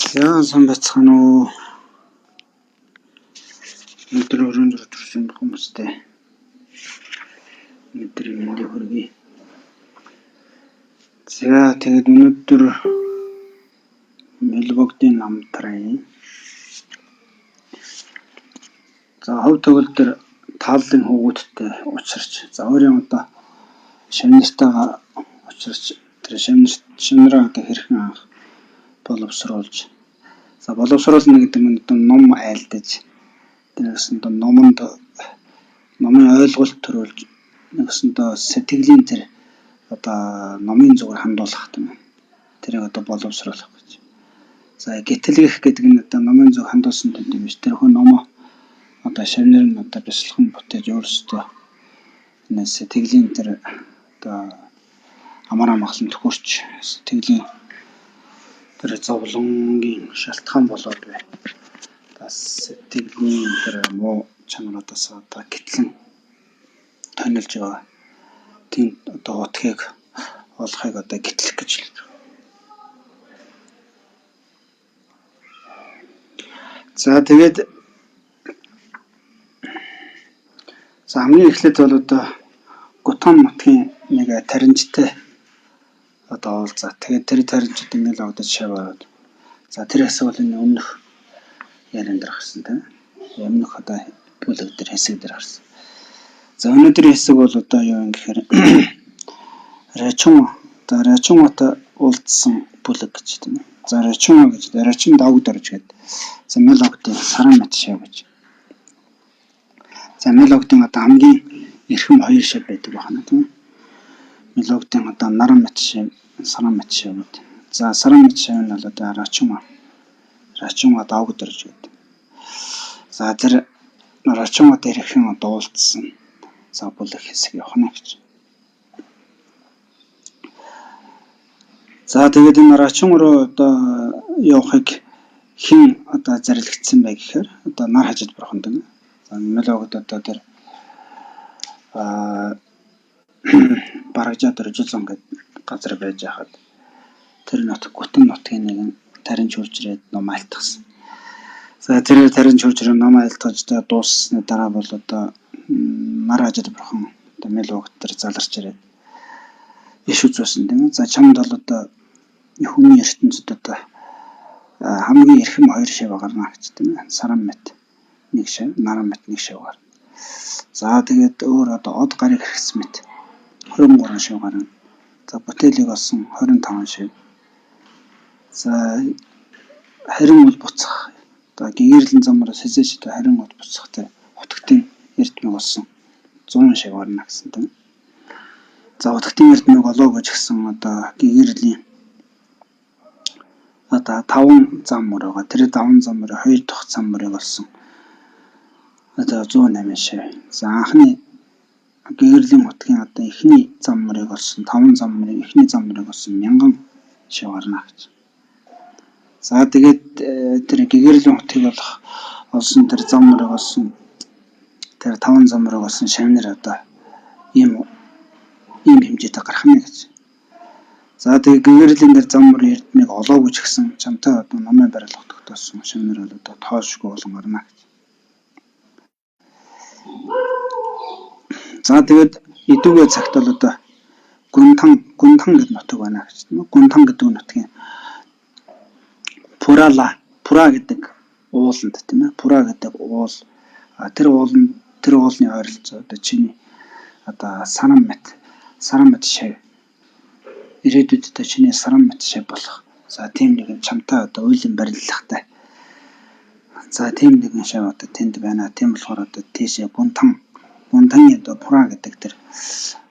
За сан бацхан уу. Өнөөдөр өрөөнд төрсэн хүмүүстэй өнөөдөр мэндийг хүргэе. За тэгээд өнөөдөр Мелбогдын намтрын за хөв төгөл төр тааллын хөвгүүдтэй учирч за өөрийн одоо шимнэртэйгээ учирч тэр шимнэрээ одоо хэрхэн анх боловсруулж за боловсруулна гэдэг нь одоо ном айлдаж тэрээс нь номын ойлголт төрүүлж нэгс нь сэтгэлийн тэр одоо номын зүгээр хандуулах юм. Тэрийг одоо боловсруулах гэж. За гэтлгэх гэдэг нь одоо номын зүг хандуулсан төнд юм биш. Тэр хүн номоо одоо шавнар нь одоо бясалхан бүтээж өөрсдөө сэтгэлийн тэр одоо амаар амгалан төхөрч сэтгэлийн тэр зовлонгийн шалтгаан болоод бай. Сэтгэлийн тэр муу чанараас одоо гэтлэн тонилж байгаа. Тийм одоо утгыг олохыг одоо гэтлэх гэж хэлж байгаа. За тэгээд хамгийн эхлээд бол одоо Гутан нутгийн нэг таринжтай одоо уулзаа. Тэгээд тэр таринжид ингээл авдаж шаваад. За тэр асуулын өмнөх ярин дээр гарсан тийм. Өмнөх одоо бүлэг дээр хэсэг дээр гарсан. За өнөөдрийн хэсэг бол одоо юу юм гэхээр Рачуматай уулзсан бүлэг гэж тийм. За Рачума гэж Рачин давг дорж гэдэг. За Мелбогдын саран мэт шав гэж. За Мелбогдын одоо хамгийн эрхэм хоёр шав байдаг байна тийм. Мелбогдын одоо наран мэт шав, саран мэт шав гэдэг. За саран мэт шав нь бол одоо Рачума давг дорж гэдэг. За тэр Рачуматай хэрхэн одоо уулзсан. За бүлэг хэсэг явахна гэж. За тэгээд энэ Рачун руу одоо явахыг хэн одоо зарлигдсан бай гэхээр одоо нар хажид бурхан гэдэг. За Мелбогд одоо тэр Барагжаа дөржүүлэн гэдэг газар байж хаад тэр Гутан нутгийн нэгэн тарин чүржрээд ном айлтгсан. За тэр тарин чүржрээ ном айлтгаж дууссаны дараа бол одоо нар хажид бурхан одоо Мелбогд тэр заларч ирээд иш үзүүлсэн тийм. За чамд бол одоо хүний ертөнцид одоо хамгийн эрхэм хоёр шав гарна гэж тийм. Саран мэт нэг шав, наран мэт нэг шав гарна. За тэгээд өөр одоо од гарыг хэрэгс мэт 23 шав гарна. За бүтээлийг олсон 25 шав. За харин бол буцах одоо гэгэрлийн замраас хэзээч одоо харин бол буцахтай утгтын эрдмийг олсон 100 шав гарна гэсэн тийм. За утгтын эрдмийг олоо гэж гисэн одоо гэгэрлийн одоо 5 зам мөр байгаа. Тэр 5 зам мөр 2 дахь зам мөрийг олсон. Одоо 108 шав. За анхны гэгэрлийн утгын одоо эхний зам мөрийг олсон 5 зам мөрийг эхний зам мөрийг олсон 1000 шав гарна гэж. За тэгээд тэр гэгэрлийн утгыг олсон тэр зам мөрийг олсон тэр 5 зам мөрийг олсон шавнар одоо ийм хэмжээтэй гарах нь гэж. За тэгээд гэгэрлийн дээр зам мөр эрдмийг олоо гэж гисэн чамтай одоо номын барилга тогтоосон шавнар бол одоо тоошгүй болон гарна гэж. За тэгээд идүүгээ цагт бол одоо гунтан гэдэг нутаг байна гэж. Гунтан гэдэг нутгийн Пура гэдэг ууланд тийм ээ. Пура гэдэг уул тэр уулны ойролцоо одоо чиний одоо саран мэт шав ирээдүйд одоо чиний саран мэт шав болох. За тийм нэгэн чамтай одоо үйлэн барилгахтай. За тийм нэгэн шав одоо тэнд байна. Тийм болохоор одоо тийшээ гунтаны одоо Пура гэдэг тэр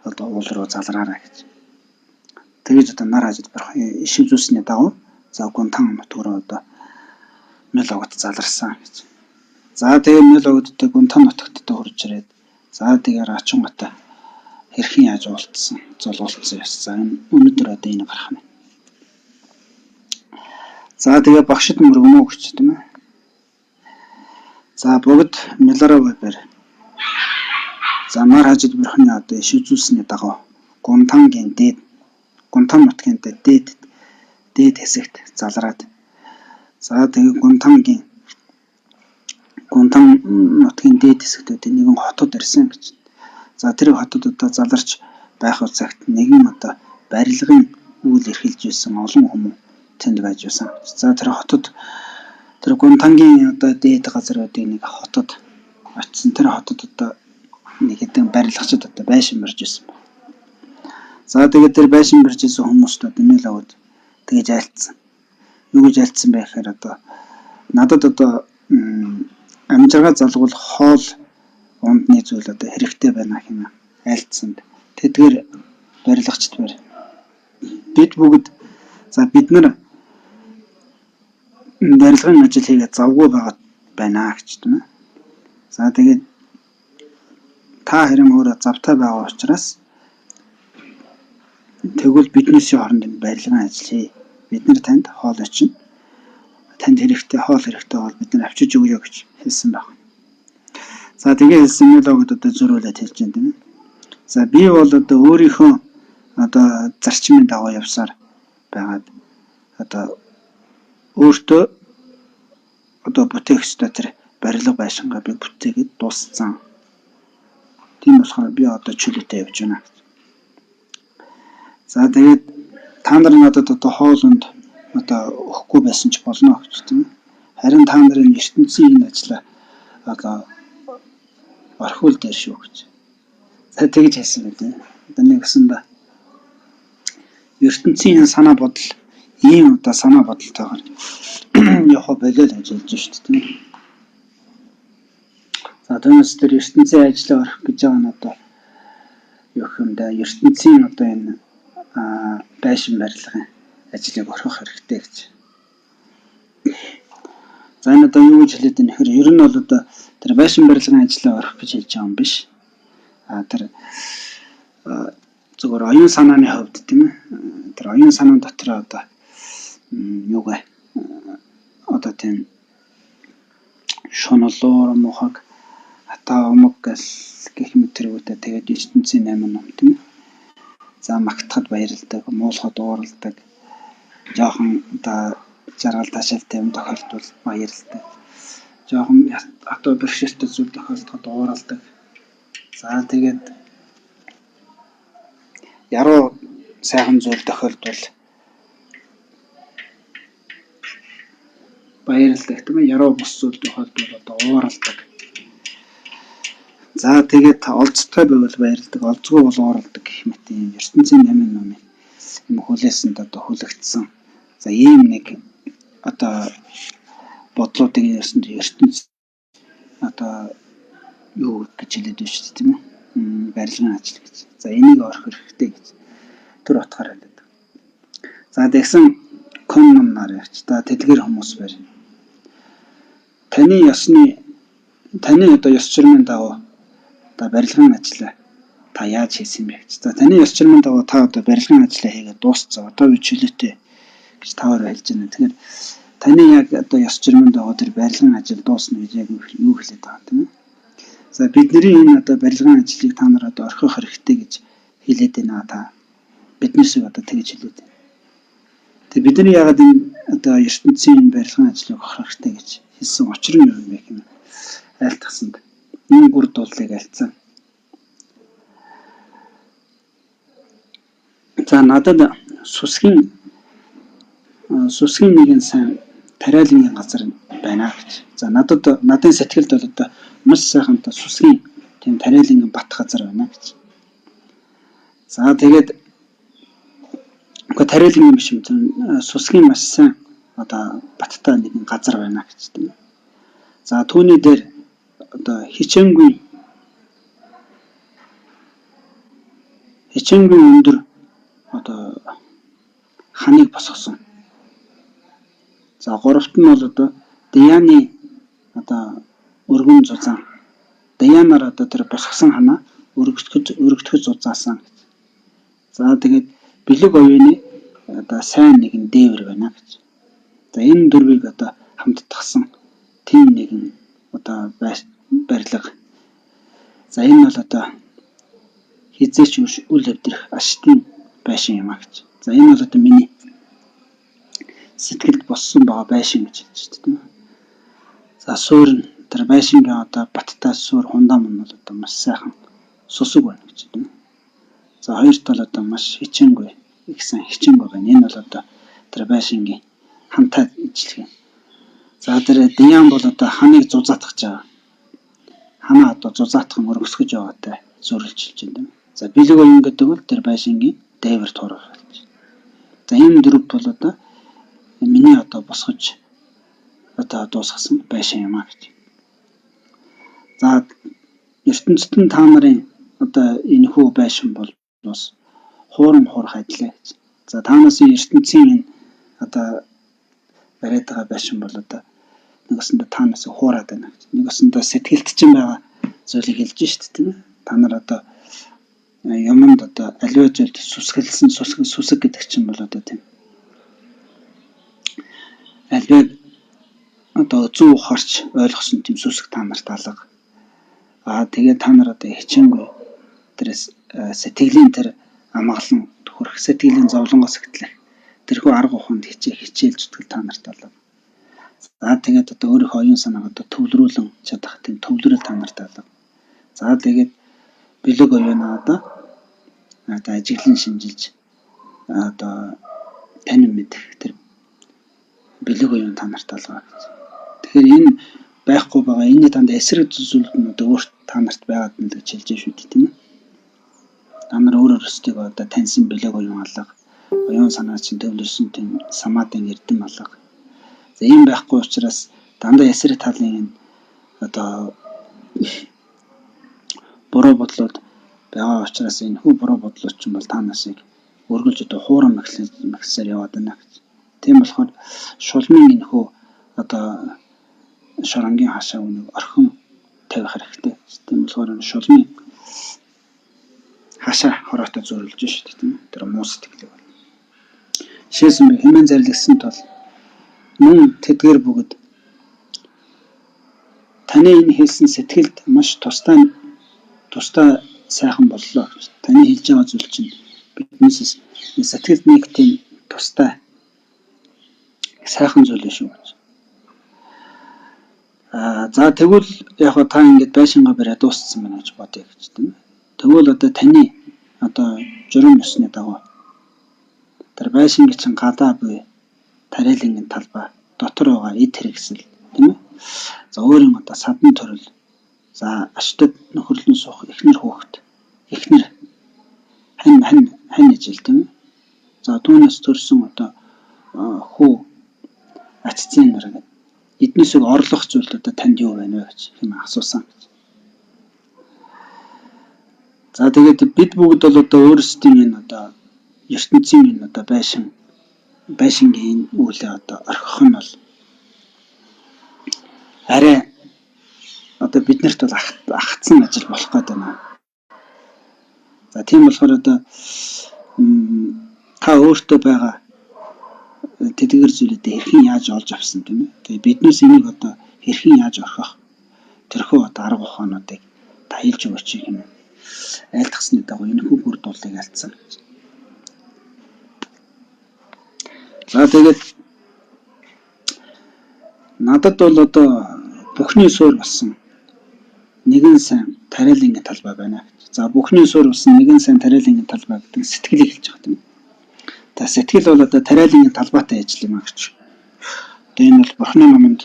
одоо уул руу залраарай гэж. Тэгээд одоо нар хажид барах иш үзүүлсний дагуу за гунтан нутг руу одоо Мелбогд заларсан гэж. За тэгээд Мелбогд гунтан нутагт хурж ирээд за тэгээд Рачуматай хэрхэн яаж уулзсан золгуулсан яс. За өнөөдөр одоо энэ гарах нь. За тэгээд багшид мөргөнөө гэж тийм ээ. За бүгд Мелараваар за нар хажид бурхны одоо иш үзүүлсний дагуу Гунтан нутгийн дээд хэсэгт залраад За тэгээд Гунтан нутгийн дээд хэсгтүүдийн нэгэн хотод ирсэн гэж. За тэр хотуудаа заларч байх цагт нэгэн одоо барилгын үйл эрхэлж байсан олон хүмүүс тэнд байж байсан. За тэр хотод тэр Гунтангийн одоо дээд газруудын нэг хотод очисон. Тэр хотод одоо нэг хэдэн барилгачид одоо байшин барьж байсан. За тэгээд тэр байшин барьж байсан хүмүүст одоо нэл аваад тэгэж айлцсан. Юу гэж айлцсан бэ гэхээр одоо надад одоо амжиргаа залгуул хоол ундны зүйл одоо хэрэгтэй байна хэмээн айлцсанд. Тэдгээр барилгачд бэр. Бид бүгд бид нар барилгын ажил хийгээд завгүй байгаад байна гэж тийм ээ. За тэгээд та харин өөрөө завтай байгаа учраас тэгвэл биднээс хооронд барилгын ажил хий. Бид нар танд хоол очино. Танд хэрэгтэй хоол хэрэгтэй бол бид нар авчиж өгье гэж хэлсэн байна. За тэгээ хэлсэн мэлогод одоо зөрүүлээд хэлж байна тийм ээ. За би бол одоо өөрийнхөө одоо зарчмын дагуу явсаар байгаад одоо өөртөө одоо бүтээгчдээ тэр барилга байшингаа би бүтээгээд дууссан. Тийм болохоор би одоо чөлөөтэй явж байна. За тэгээд та нар надад одоо хоолунд одоо өгөхгүй байсан ч болно гэж тийм ээ. Харин та нарын ертөнцийн энэ ажлаа одоо орхиул дээр шүү гэж. За тэгж хэлсэн байдаг. Одоо нэгсэндээ ертөнцийн санаа бодол ийм одоо санаа бодолтойгоор явах болоод ажиллаж шүү дээ. За түүнээс тэр ертөнцийн ажлаа орох гэж байгаа нь одоо юу юм да ертөнцийн одоо энэ байшин барилгын ажлыг орхих хэрэгтэй гэж. За энэ одоо юу гэж хэлээд байна гэхээр ер нь бол одоо тэр байшин барилгын ажлаа орхих гэж хэлж байгаа юм биш. Тэр зөвхөн оюун санааны хувьд тийм ээ. Тэр оюун санаан дотор одоо юугаа одоо тийм шоnoloр мохаг атаа умаг гэх мэт тэргүүтээ тэгээд ертөнцийн 8 ном тийм ээ. За магтахад баярлдаг, муулахад ууралдаг. Жохон одоо жаргал ташаалтай юм тохиолдвол баярлдаг. Жохон атаа бэрхшээлтэй зүйл тохиолдоход ууралдаг. За тэгээд яруу сайхан зүйл тохиолдвол баярлдаг тийм ээ. Яруу бус зүйл тохиолдвол одоо ууралдаг. За тэгээд олцтой байвал баярлдаг, олзгүй бол ууралдаг гэх мэт юм ертөнцийн 8 номын юм хүлээсэнд одоо хүлэгдсэн. За ийм нэг одоо бодлуудыг ярьсан ертөнц одоо юу гэж хэлээд байна шүү дээ тийм ээ. Барилгын ажил гэж. За энийг орох хэрэгтэй гэж тэр утгаар хэлээд. За тэгсэн конном нарч та тэдгэр хүмүүс бэр. Таны одоо ёс журмын дагуу одоо барилгын ажлаа та яаж хийсэн бэ гэж. За таны ёс журмын дагуу та одоо барилгын ажлаа хийгээд дууссан. Одоо би чөлөөтэй гэж таваар хэлж байна. Тэгэхээр таны яг одоо ёс журмын дагуу тэр барилгын ажил дуусна гэж яг юу хэлээд байгаа юм тийм ээ. За бидний энэ одоо барилгын ажлыг та нар одоо орхих хэрэгтэй гэж хэлээд байна та. Биднээс одоо тэгж хэлээд байна. Тэгээ бидний яагаад энэ одоо ертөнцийн барилгын ажлыг орхих хэрэгтэй гэж хэлсэн учир нь юу юм бэ гэвэл айлтгсанд энэ бүр дуулыг альцсан. За надад сүсгийн нэгэн сайн тариалангийн газар байна гэж. За надын сэтгэлд бол одоо маш сайхан сүсгийн тийм тариалангийн бат газар байна гэж. За тэгээд тариалангийн биш юм сүсгийн маш сайн одоо баттай нэгэн газар байна гэж тийм. За түүний дээр одоо хичээнгүй өндөр одоо ханыг босгосон. За гуравт нь бол одоо Даяны одоо өргөн зузаан. Даянаар одоо тэр босгосон ханаа өргөтгөж зузаасан гэж. За тэгээд бэлэг оюуны одоо сайн нэгэн дээвэр байна гэж. За энэ дөрвийг одоо хамттгсан тийм нэгэн одоо барилга. За энэ бол одоо хизээч үл өвдрөх аштын байшин юм аа гэж. За энэ бол одоо миний сэтгэлд боссон байгаа байшин гэж хэлж байна тийм үү. За суур нь тэр байшингийн одоо баттай суур хундаа мөн бол одоо маш сайхан сусаг байна гэж тийм үү. За хоёрт бол одоо маш хичээнгүй ихсэн хичээнгүй байна. Энэ бол одоо тэр байшингийн хамтаа ижлэх юм. За тэр Дян бол одоо ханыг зузаатгах жаа. Ханаа одоо зузаатгах мөрөсгөж байгаатай зөрлөж хэлж байна. За бэлэг оюун гэдэг бол тэр байшингийн дээвэр туурах болж. За энэ дөрвд бол одоо миний одоо босгож одоо дуусгасан байшин юм аа гэж. За ертөнцид нь та нарын одоо энэ хүү байшин бол бас хуурам хуурах ажиллаа гэж. За таанаас ертөнцийн энэ одоо бариад байгаа байшин бол одоо нэгэсэндээ таанаас хуураад байна гэж. Нэгэсэндээ сэтгэлд чинь байгаа зүйлийг хэлж шít тийм ээ. Та нар одоо юмд одоо аливаа зүйлд сүсгэлсэн сүсэг гэдэг чинь бол одоо тийм. Аливаа одоо зөв харч ойлгосон тийм сүсэг та нарт алга. Тэгээд та нар одоо хичээнгүй тэр сэтгэлийн тэр амгалан хүрэх сэтгэлийн зовлонгоос ихтлэх тэрхүү арга ухаанд хичээл зүтгэл та нарт алга. За тэгээд одоо өөрийнхөө оюун санааг одоо төвлөрүүлэн чадах тийм төвлөрөл та нарт алга. За тэгээд бэлэг оюунаа одоо ажиглан шинжилж одоо танин мэдэх тэр бэлэг оюун та нарт алга гэж. Тэгэхээр энэ байхгүй байгаа энэ танд эсрэг зүйлүүд өөрт та нарт байгаад байна гэж хэлж шүү дээ тийм ээ. Та нар өөрөөсөө одоо таньсан бэлэг оюун алга, оюун санаа чинь төвлөрсөн тийм самаадын эрдэм алга. За ийм байхгүй учраас дандаа эсрэг талын одоо буруу бодлоод байгаа учраас энэ хүү буруу бодлууд ч бол та насыг өргөлж одоо хуурам магсаар яваад байна гэж. Тийм болохоор шулмын энэ хүү одоо шоронгийн хашаа үнэг орхин тавих хэрэгтэй. Тийм болохоор энэ шулмын хашаа хороотой зөрлөж шүү дээ тийм ээ. Тэр муу сэтгэлээ байна. Жишээс нь хэмээн зарлигсанд бол мөн тэдгээр бүгд таны энэ хэлсэн сэтгэлд маш тустай сайхан боллоо. Таны хэлж байгаа зүйл чинь биднээс сэтгэлд нэг тийм тустай сайхан зүйл шүү гэж. За тэгвэл яг та ингэж байшингаа бариад дууссан байна гэж бодъё гэж тийм ээ. Тэгвэл одоо таны одоо журам ёсны дагуу тэр байшингийн чинь гадаа буй тарэлэнгийн талбай дотор байгаа эд хэрэгсэл тийм ээ. За өөрийн одоо садан төрөл за аштад нөхөрлөн суух эхнэр хүүхэд эхнэр хань ижил тийм ээ. За түүнээс төрсэн одоо хүү ачцын нар гэдэг эднээсээ орлох зүйл одоо танд юу байна вэ гэж хэм асуусан. За тэгээд бид бүгд бол одоо өөрсдийн энэ одоо ертөнцийн энэ одоо байшингийн үүлээ одоо орхих нь бол арай одоо биднэрт бол ахцсан ажил болох гээд байна. За тийм болохоор одоо та өөртөө байгаа тэдгээр зүйлүүдээ хэрхэн яаж олж авсан тийм ээ. Тэгээ биднээс энийг одоо хэрхэн яаж орхих тэрхүү одоо арга ухаануудыг таялж өгөөч юм. Айлтгсны дагуу энэ хүү бүр дуулыг алдсан. За тэгээд надад бол одоо бүхний суур болсон нэгэн сайн тарэлэнгийн талбай байна гэж. За бүхний суур болсон нэгэн сайн тарэлэнгийн талбай гэдэг сэтгэлийг хэлж байгаа юм. За сэтгэл бол одоо тарэлэнгийн талбайтай ажил юм аа гэж. Тэгээ энэ бол бурхны номонд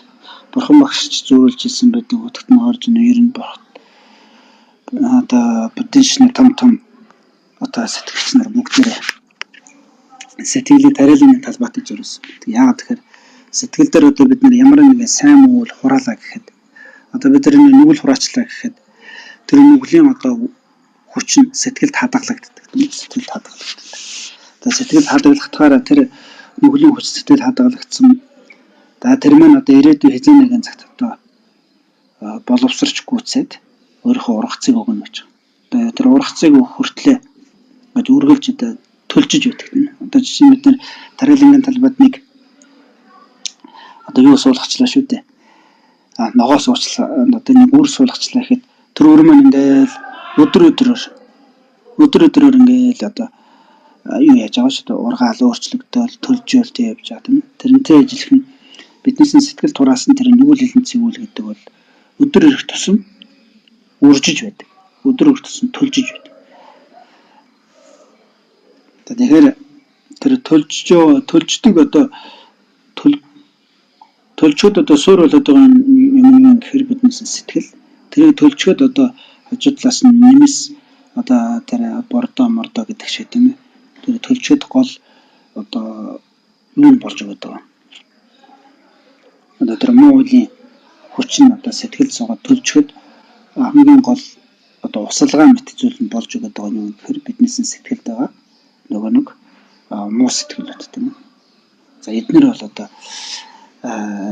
бурхан багшч зөвлөж хэлсэн байдаг. Утгад нь орж нэр нь одоо буддийн шний том одоо сэтгэгч нар бүгдээрээ сэтгэлийн тарэлэнгийн талбайтай зориулсан. Яагаад тэгэхээр сэтгэл дээр одоо бид нар ямар нэгэн сайн муу хураалаа гэхэд одоо бид нар нүгэл хураачлаа гэхэд тэр нүглийн одоо хүч нь сэтгэлд хадгалагддаг. Сэтгэлд хадгалагддаг. Тэгээ сэтгэл хадгалагдахаараа тэр нүглийн хүч сэтгэл хадгалагдсан. За тэр маань одоо ирээдүйн хэзээ нэгэн цагт одоо боловсрч гүйцээд өөрийнхөө ургацыг өгнө гэж. Одоо тэр ургацыг өгөх хүртлээр гэж үргэлж одоо төлжиж байдаг юм. Одоо жишээ нь бид нар тарэлэнгийн талбайд нэг одоо юу суулгачлаа шүү дээ. Ногоо суулгачлаа одоо нэг үр суулгачлаа гэхэд тэр үр маань ингээл өдөр өдрөөр ингээл одоо юу яаж байгаа шүү дээ. Ургаал өөрчлөгдөөл төлжөөлт явж байгаа тийм. Тэрнтэй ажиллах нь биднээс сэтгэл тураасан тэр нүүлэлэн цэгүүл гэдэг бол өдөр ирэх тусам үржиж байдаг. Өдөр ирэх тусам төлжиж байдаг. Тэгэхээр тэр төлждөг одоо төлчгöd одоо суур болоод байгаа юм гэхээр биднээс сэтгэл тэрийг төлчгöd одоо хажуу талаас нь нэмэс одоо тэр бордоо гэдэг шиг тийм ээ. Тэр төлчгöd гол одоо юу болж байгаа даа. Одоо тэр муу үеийн хүч нь одоо сэтгэл суугаад төлчгöd хамгийн гол одоо усалгаа мэт зүйл нь болж байгаа даа юм гэхээр биднээс сэтгэлд байгаа нөгөө нэг муу сэтгэлүүд тийм ээ. За эднэр бол одоо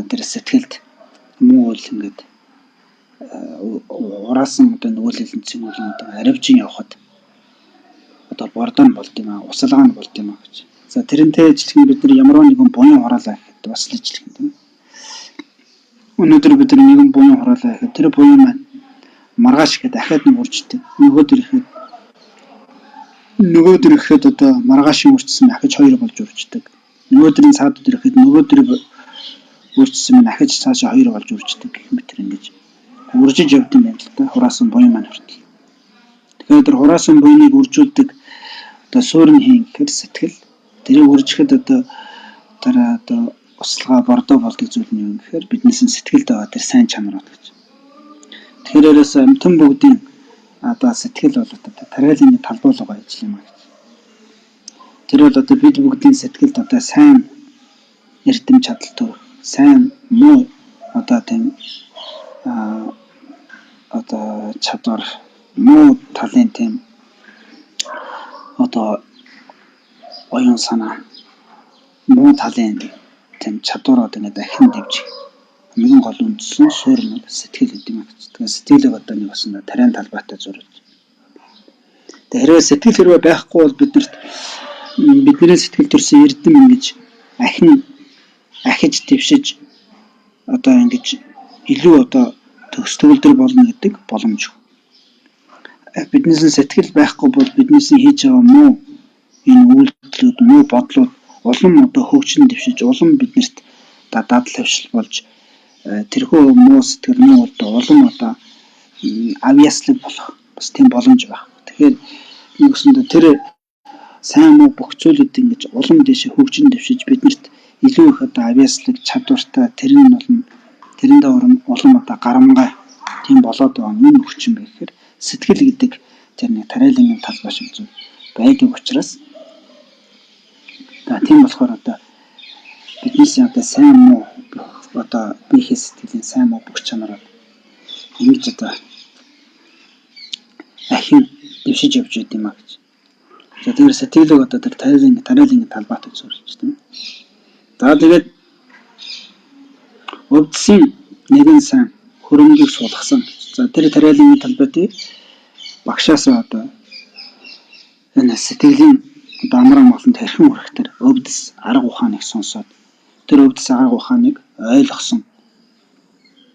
тэр сэтгэлд муу үйл ингээд ураасан одоо нүүлэлэн цэгүүл одоо аривжин явахад одоо бордоо болд юм аа, усалгаа нь болд юм аа гэж. За тэрнтэй ажиллах бид нар ямар нэгэн буян хураалаа гэхэд бас л ажиллах юм тийм ээ. Өнөөдөр бид нар нэгэн буян хураалаа гэхэд тэр буян маань маргааш ихэд дахиад нэг үрждэг. Нөгөөдөр ихэд одоо маргаашийн үржсэн дахиж хоёр болж үрждэг. Нөгөөдрийн цаадууд ирэхэд нөгөөдөр үржсэн нь дахиж цаашаа хоёр болж үрждэг гэх мэт ингэж үржиж явд юм байна л да. Хураасан буян маань хүртэл. Тэгэхээр тэр хураасан буяныг үржүүлдэг одоо суурин хийн гэхээр сэтгэл тэрийг үржихэд одоо услага бордоо болдог зүйл нь юу гэхээр биднээс сэтгэлд байгаа тэр сайн чанарууд гэж. Тэгэхээр ерөөс амтан бүгдийн одоо сэтгэл бол одоо тариалын талбайлгаа ажил юм аа гэж. Тэр бол одоо бид бүгдийн сэтгэлд одоо сайн эрдэм чадал төр, сайн муу одоо тийм одоо чадвар муу талын тийм одоо оюун санаа муу талын тийм чадварууд ингээд дахин дэвжих нэгэн гол үндсэн суурь нь сэтгэл гэдэг юм гэж. Тэгэхээр сэтгэлийг одоо нэг бас тариан талбайтай зурж. Тэгэхээр сэтгэл хэрвээ байхгүй бол бидний сэтгэл төрсөн эрдэм ингэж ахиж дэвшиж одоо ингэж илүү одоо төгсгөлдөр болно гэдэг боломжгүй. Биднээс сэтгэл байхгүй бол биднээс хийж байгаа муу энэ үйлдэлүүд, муу бодлууд улам одоо хөгжин дэвшиж, улам биднэрт дадал хавшил болж тэрхүү муу сэтгэл муу одоо улам одоо авьяаслаг болох бас тийм боломж байна. Тэгэхээр нэгсэндээ тэр сайн муу бүх зүйлүүд ингэж улам дэше хөгжин дэвшиж биднэрт илүү их одоо авьяаслаг чадвартай тэрэндээ улам одоо гарамгай тийм болоод байгаа нь хүчин бэ гэхээр сэтгэл гэдэг тэр нэг тариалан талбай шиг зүйл байдаг учраас тийм болохоор одоо биднээс одоо сайн муу одоо биеийн сэтгэлийн сайн муу бүх чанарууд ингэж одоо ахин дэвшиж явж байд юм а гэж. За тэгэхээр сэтгэлийг одоо тэр тариалан талбайтай зурж тийм. За тэгээд өвдсөн нэгэн сайн хөрөнгийг суулгасан. За тэр тариалан талбайд багшаасаа одоо энэ сэтгэлийн одоо амраа молонд хэрхэн хүрэх тэр өвдөс арга ухааныг сонсоод тэр өвдөс арга ухааныг ойлгосон.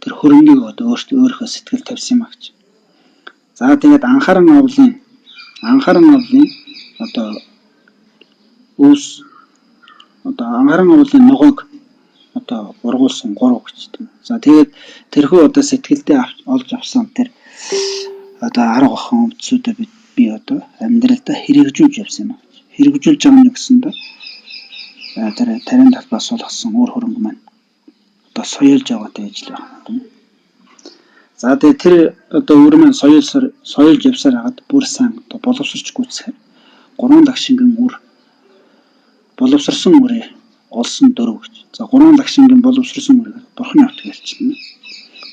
Тэр хөрөнгийг одоо өөрийнхөө сэтгэл тавьсан юм а гэж. За тэгээд анхааран овлын одоо үүс одоо анхааран овлын ногоог одоо ургуулсан 3 гэж тийм. За тэгээд тэрхүү одоо сэтгэлдээ олж авсан тэр одоо арга ухаан өвдсүүдээ би одоо амьдралдаа хэрэгжүүлж явсан юм а. Хэрэгжүүлж байгаа нь гэсэндээ тэр тариан талбаас суулгасан өөр хөрөнгө маань одоо соёолж яваатай ажил байна тийм. За тэгээд тэр одоо өөр маань соёолж явсаар хагаад бүр сайн одоо боловсрч гүйцэхээр 3 лагшингийн үр боловсрсон үрээ олсон 4 гэж. За 3 лагшингийн боловсрсон үрээ бурхны хот гэлчихнэ.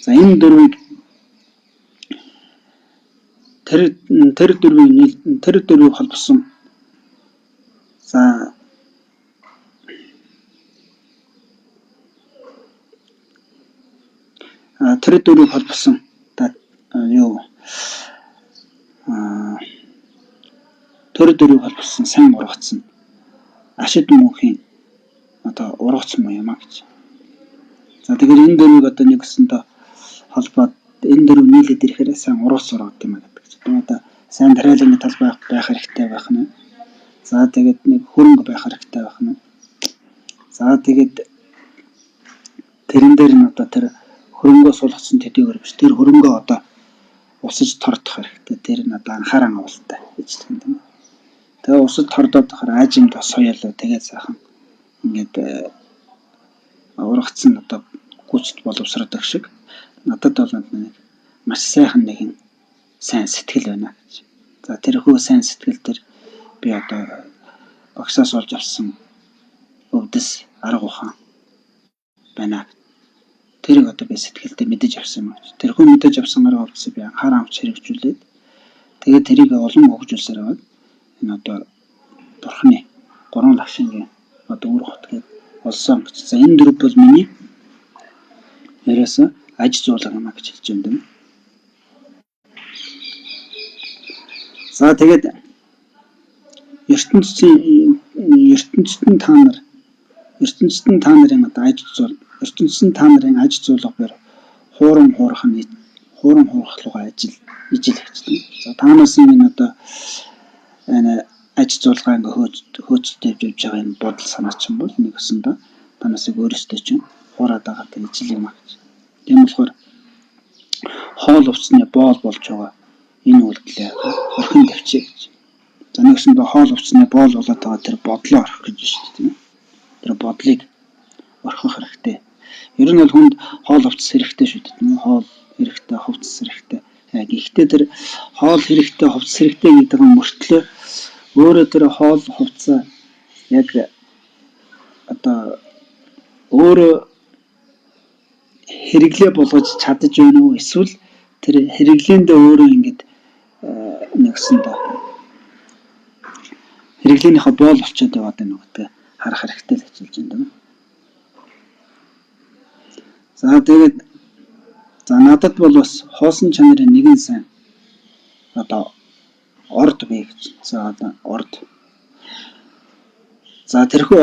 За энэ дөрвийг тэр дөрвийг холбосон. За тэр дөрвийг холбосон тэр дөрвийг холбосон сайн ургацсан ашид мөнхийн одоо ургацсан юм а гэж. За тэгэхээр энэ дөрвийг одоо нэгсэндээ холбоод энэ дөрөв нийлээд ирэхээр сайн ургац ургад юм а гэдэг. Одоо сайн тариалан талбай байх хэрэгтэй байх нь. За тэгээд нэг хөрөнгө байх хэрэгтэй байх нь. За тэгээд тэрэн дээр нь одоо тэр хөрөнгөө суулгацсан төдийгөр биш тэр хөрөнгөө одоо усаж тордох хэрэгтэй. Тэр нь одоо анхаарал авалтай гэж хэлдэг юм. Тэгээ усаж тордоод тахаар аажимд бас соёолоо тэгээд сайхан ингээд ургацсан одоо гүйцэд боловсрдог шиг надад бол нэг маш сайхан нэгэн сайн сэтгэл байна гэж. За тэрхүү сайн сэтгэл төр би одоо багшаас олж авсан өвдөс арга ухаан байна. Тэрийг одоо би сэтгэлдээ мэдэж авсан юм. Тэрхүү мэдэж авсан арга өвдөсийг би анхаарал авч хэрэгжүүлээд тэгээд тэрийг олон хөгжүүлсээр байгаа. Энэ одоо Бурхны гурван лагшингийн одоо үр хот гэдэг олсон гэж. За энэ дөрөв бол миний яриасан аж зуулга юм гэж хэлж байна. За тэгээд ертөнцийн та нарын одоо ертөнцийн та нарын аж зуулгаар хуурам хуурахлуугаа ижил хэвчдэг. За таанаас энэ одоо аж зуулгаа ингээ хөөцөлдөж явж байгаа энэ бодол санаа чинь бол нэг өсөндөө танасыг өөрөөсөө чинь хуураад байгаа гэж ижил юм аа гэж. Тийм болохоор хоол увцсны боол болж байгаа энэ үйлдэлээ орхин тавьчих гэж. За нэг өсөндөө хоол увцсны боол болоод байгаа тэр бодлоо орхих гэж шүү дээ тийм ээ. Тэр бодлыг орхих хэрэгтэй. Ер нь бол хүнд хоол хувцас хэрэгтэй шүү дээ. Хоол хэрэгтэй, хувцас хэрэгтэй. Гэхдээ тэр хоол хэрэгтэй, хувцас хэрэгтэй гэдэг нь мөртлөө өөрөө тэр хоол хувцас яг одоо өөрөө хэрэглээ болгож чадаж байна уу? Эсвэл тэр хэрэглээндээ өөрөө ингэж нэгсэндээ хэрэглээнийхээ боол болчиход яваад байна уу гэдэг харах хэрэгтэй л гэж хэлж байна. За тэгээд надад бол бас хоосон чанарын нэгэн сайн одоо орд бай гэж. За одоо орд. За тэрхүү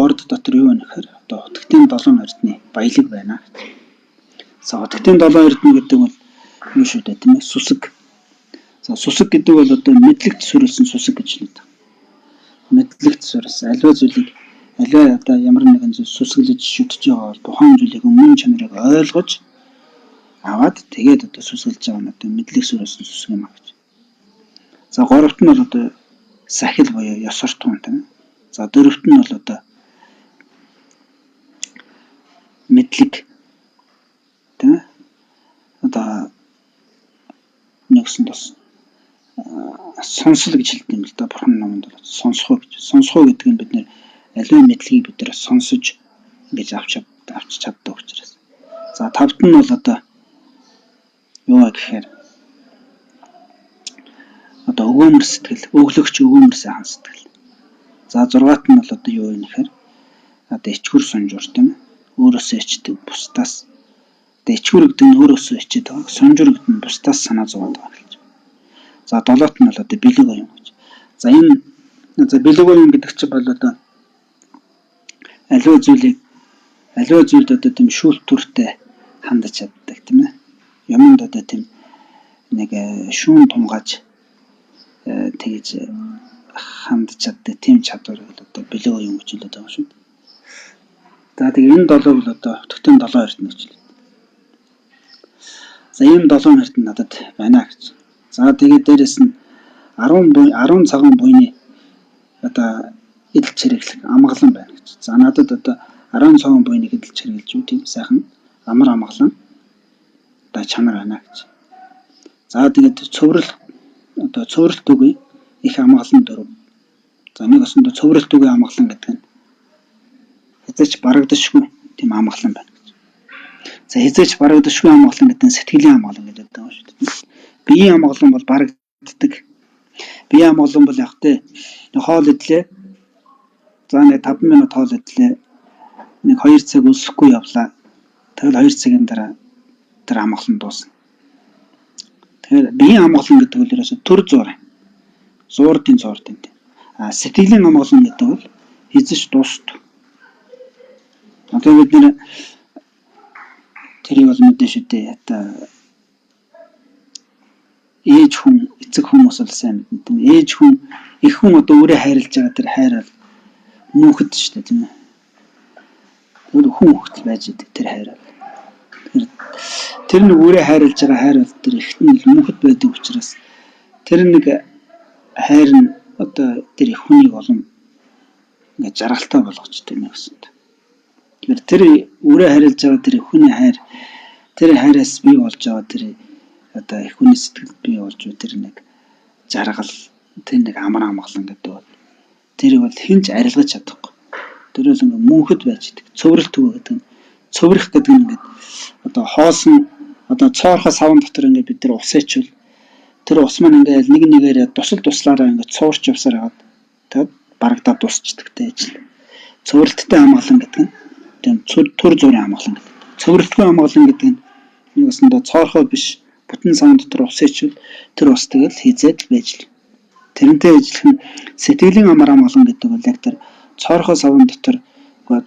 орд дотор юу вэ гэхээр одоо утгтын 7 ордны баялаг байна. За утгтын 7 ордны гэдэг бол юу шүү дээ тийм ээ сүсэг. За сүсэг гэдэг бол одоо мэдлэгт суурилсан сүсэг гэж хэлдэг. Мэдлэгт суурилсан аливаа зүйлийг одоо ямар нэгэн зүйл сүсгэлж шүтж байгаа бол тухайн зүйлийг өмнө чанарыг ойлгож аваад тэгээд одоо сүсгэлж байгаа нь одоо мэдлэг суурилсан сүсэг юм аа гэж. За гуравт нь бол одоо сахил буюу ёсор тун тийм. За дөрөвт нь бол одоо мэдлэг тийм. Одоо нэгсэн тус сонсол гэж хэлдэг юм л да. Бурхан номонд бол сонсхоо гэж. Сонсхоо гэдэг нь бид нэр аливаа мэдлэгийг бид нэр сонсож ингэж авч чаддаг учраас. За тавт нь бол одоо юу гэхээр одоо өгөөмөр сэтгэл, өглөгч өгөөмөр сайхан сэтгэл. За 6-т нь бол одоо юу вэ гэхээр одоо ичгүр сунжуур тийм ээ. Өөрөөсөө ичдэг бусдаас. Одоо ичгүр гэдэг нь өөрөөсөө ичээд байгаа. Сунжуур гэдэг нь бусдаас санаа зовоод байгаа гэж. За 7-т нь бол одоо бэлэг оюун гэж. За энэ бэлэг оюун гэдэг чинь бол одоо аливаа зүйлд одоо тийм шүүлтүртэй хандаж чаддаг тийм ээ. Юмд одоо тийм нэг шүүн тунгааж тэгж хандж чаддаг тийм чадвар бол одоо бэлэг оюун гэж хэлээд байгаа шүү дээ. За тэгээ энэ 7 бол одоо утгтын 7 ордны гэж хэлдэг. За ийм 7 ордны надад байна гэж. За тэгээ дээрэс нь 10 цагаан буйны одоо эдэл чирэглэх амгалан байна гэж. За надад одоо 10 цагаан буйныг эдэл чирэглэж юу тийм сайхан амар амгалан одоо чанар байна гэж. За тэгээд цөврөлт үгүй их амгалан 4. За нэг өсөндө цөврөлт үгүй амгалан гэдэг нь хязгаарч барагдашгүй тийм амгалан байна гэж. За хязгаарч барагдашгүй амгалан гэдэг нь сэтгэлийн амгалан гэдэг байгаа шүү дээ. Биеийн амгалан бол барагддаг. Биеийн амгалан бол яг тэ хоол идлээ. За нэг 5 минут хоол идлээ. Нэг 2 цаг өсөхгүй явлаа. Тэгэл 2 цагийн дараа тэр амгалан дуусна. Тэгэхээр биеийн амгалан гэдэг нь ерөөсө төр зур. Зуурдын тийм. Сэтгэлийн амгалан гэдэг бол эзэж дуустал. Одоо бид нэр тэрийг бол мэдэн шүү дээ. Одоо ээж хүн эцэг хүмүүс бол сайн мэднэ тийм ээ. Ээж хүн, эх хүн одоо өөрөө хайрлаж байгаа тэр хайр бол мөнхөд шүү дээ тийм ээ. Тэр хүн хөлт байж идэг тэр хайр. Тэр нэг өөрөө хайрлаж байгаа хайр бол тэр эхт нь мөнхөд байдаг учраас тэр нэг хайр нь одоо тэр их хүнийг олон ингээд жаргалтай болгочтой юм гэсэн. Тэгэхээр тэр өөрөө хайрлаж байгаа тэр их хүний хайр, тэр хайраас бий болж байгаа тэр одоо их хүний сэтгэл бий болж тэр нэг жаргал, тэр нэг амар амгалан гэдэг бол тэрийг бол хинч арилгаж чадахгүй. Тэр бол ингээд мөнхөд байж идэг. Цөврөлт төгөө гэдэг нь. Цөврөх гэдэг нь ингээд одоо хоосон одоо цоорхоо савн дотор ингээд бид нар ус ичвэл тэр ус маань ингээд нэг нэгээр туслаараа ингээд цуурч явсаар хагаад тэгээд барагдаа дуусчдаг таажл. Цөврөлттэй амгалан гэдэг нь тийм төр зүрийн амгалан гэдэг. Цөврөлтгүй амгалан гэдэг нь нэгсэндээ цоорхоо биш бүтэн савн дотор ус ичвэл тэр ус тэгэл хизээд байж л. Тэрнтэй ажиллах нь сэтгэлийн амар амгалан гэдэг бол яг тэр цоорхоо савн дотор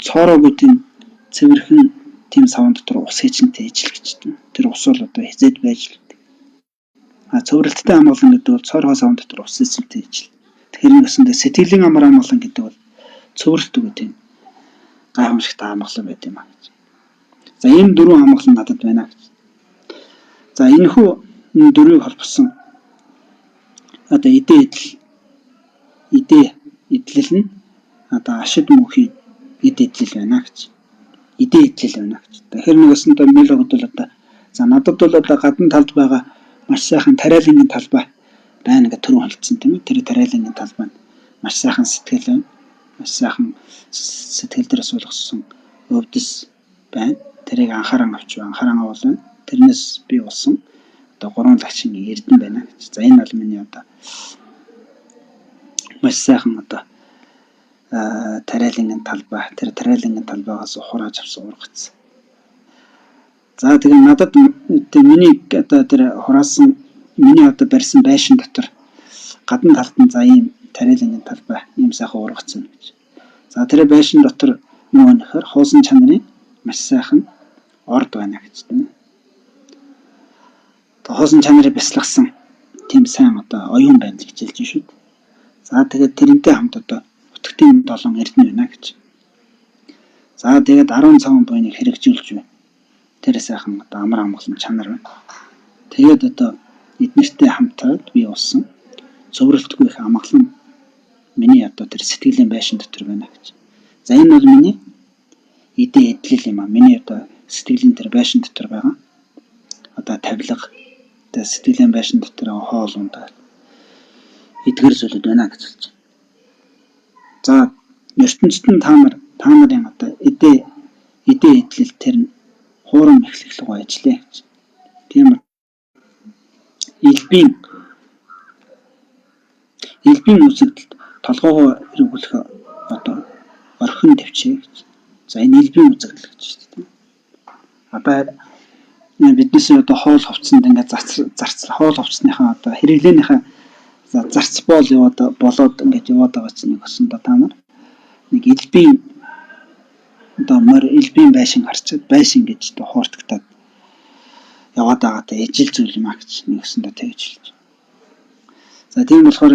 цоороогүй тийм цэвэрхэн тийм савн дотор ус хийчинтэй ижил гэж тийм. Тэр ус бол одоо хизээд байж л. Цөврөлттэй амгалан гэдэг бол цоорхоо савн дотор ус хийчинтэй ижил. Тэгэхээр нэгсэндээ сэтгэлийн амар амгалан гэдэг бол цөврөлт үгүй тийм. Гайхамшигтай амгалан байт юм аа гэж. За энэ дөрвөн амгалан надад байна гэж. За энэхүү дөрвийг холбосон одоо идээл нь одоо ашид мөнхийн идээл байна гэж. Идээл байна гэж. Тэгэхээр нэгсэндээ мэлогд бол одоо за надад бол одоо гадна талд байгаа маш сайхан тариалангийн талбай байна гэж түрүү хэлсэн тийм ээ. Тэр тариалангийн талбай нь маш сайхан сэтгэл байна. Маш сайхан сэтгэл дээр суулгасан өвдөс байна. Тэрийг анхааран авч авал тэрнээс би болсон одоо гурван лагчин эрдэн байна гэж. За энэ бол миний одоо маш сайхан одоо тариалангийн талбай. Тэр тариалангийн талбайгаас ухрааж авсан ургац. За тэгээд надад миний одоо тэр хураасан миний одоо барьсан байшин дотор гадна талд нь за ийм тариалангийн талбай ийм сайхан ургац байна гэж. За тэр байшин дотор нөгөө нөхөр хуусан чанарын маш сайхан орд байна гэж тийм. Хуусан чанарыг бясалгасан тийм сайн одоо оюун байна гэж хэлж шүү дээ. За тэгээд тэрнтэй хамт одоо утгтын 7 эрдэнэ байна гэж. За тэгээд 10 цагаан буйныг хэрэгжүүлж байна. Тэр сайхан одоо амар амгалан чанар байна. Тэгээд одоо эднэртэй хамтаад би болсон цөврөлтгүй их амгалан миний одоо тэр сэтгэлийн байшин дотор байна гэж. За энэ бол миний идээл юм аа. Миний одоо сэтгэлийн тэр байшин дотор байгаа. Одоо тавилга одоо сэтгэлийн байшин дотор хоол ундаа эдгэр зүйлүүд байна гэж хэлж байна. За ертөнцид нь та нарын одоо идээл тэр нь хуурам эхлэх ажиллая гэж. Тийм үү. Элбийн үзэгдэлд толгоогоо эргүүлэх одоо орхин төвчээ гэж. За энэ элбийн үзэгдэл гэж тийм. Одоо биднээс одоо хоол хувцсанд ингээд хоол хувцсныхаа одоо хэрэглээнийхээ зарц болоод ингээд яваад байгаа чинь нэг өсөндөө та нар нэг элбийн одоо элбийн байшин харчаад байшин гэж одоо хууртагтаад яваад байгаатай ижил зүйл юм а гэж нэг өсөндөө тэгж хэлж. За тийм болохоор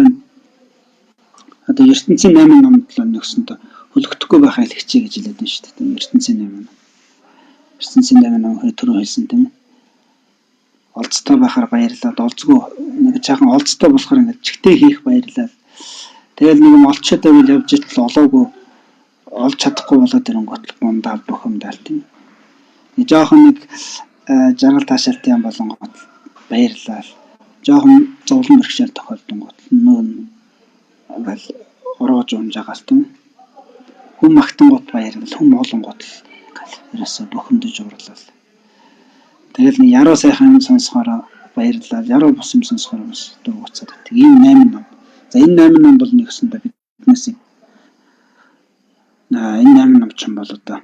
одоо ертөнцийн 8 номд л нэгсэндээ хөлөгдөхгүй байхаа хэлчихье гэж хэлээд байна шүү дээ. ертөнцийн 8 ном. ертөнцийн 8 ном түрүү хэлсэн тийм ээ. Олцтой байхаар баярлаад олзгүй нэг жаахан олцтой болохоор ингээд чигтээ хийх баярлаад. Тэгэл нэг юм олчод байвал явж итл олоогүй олж чадахгүй болоод ирэнгүүт бундаа бухимдаал тийм. Нэг жаахан нэг жаргал таашаалт юм болонгот баярлаа. Жаахан зовлон бэрхшээл тохиолдонгот нүүн ороож унжаагаал тийм. Хүм магтангууд баярлал, хүм олонгууд ерөөсө бухимдаж уурлал. Тэгэл нэг яруу сайхан юм сонсохоор баярлалаа. Яруу бус юм сонсохоор бас дууцаад байдаг. Ийм 8 ном. За энэ 8 ном бол нэгсэндээ биднээс энэ 8 ном ч юм бол одоо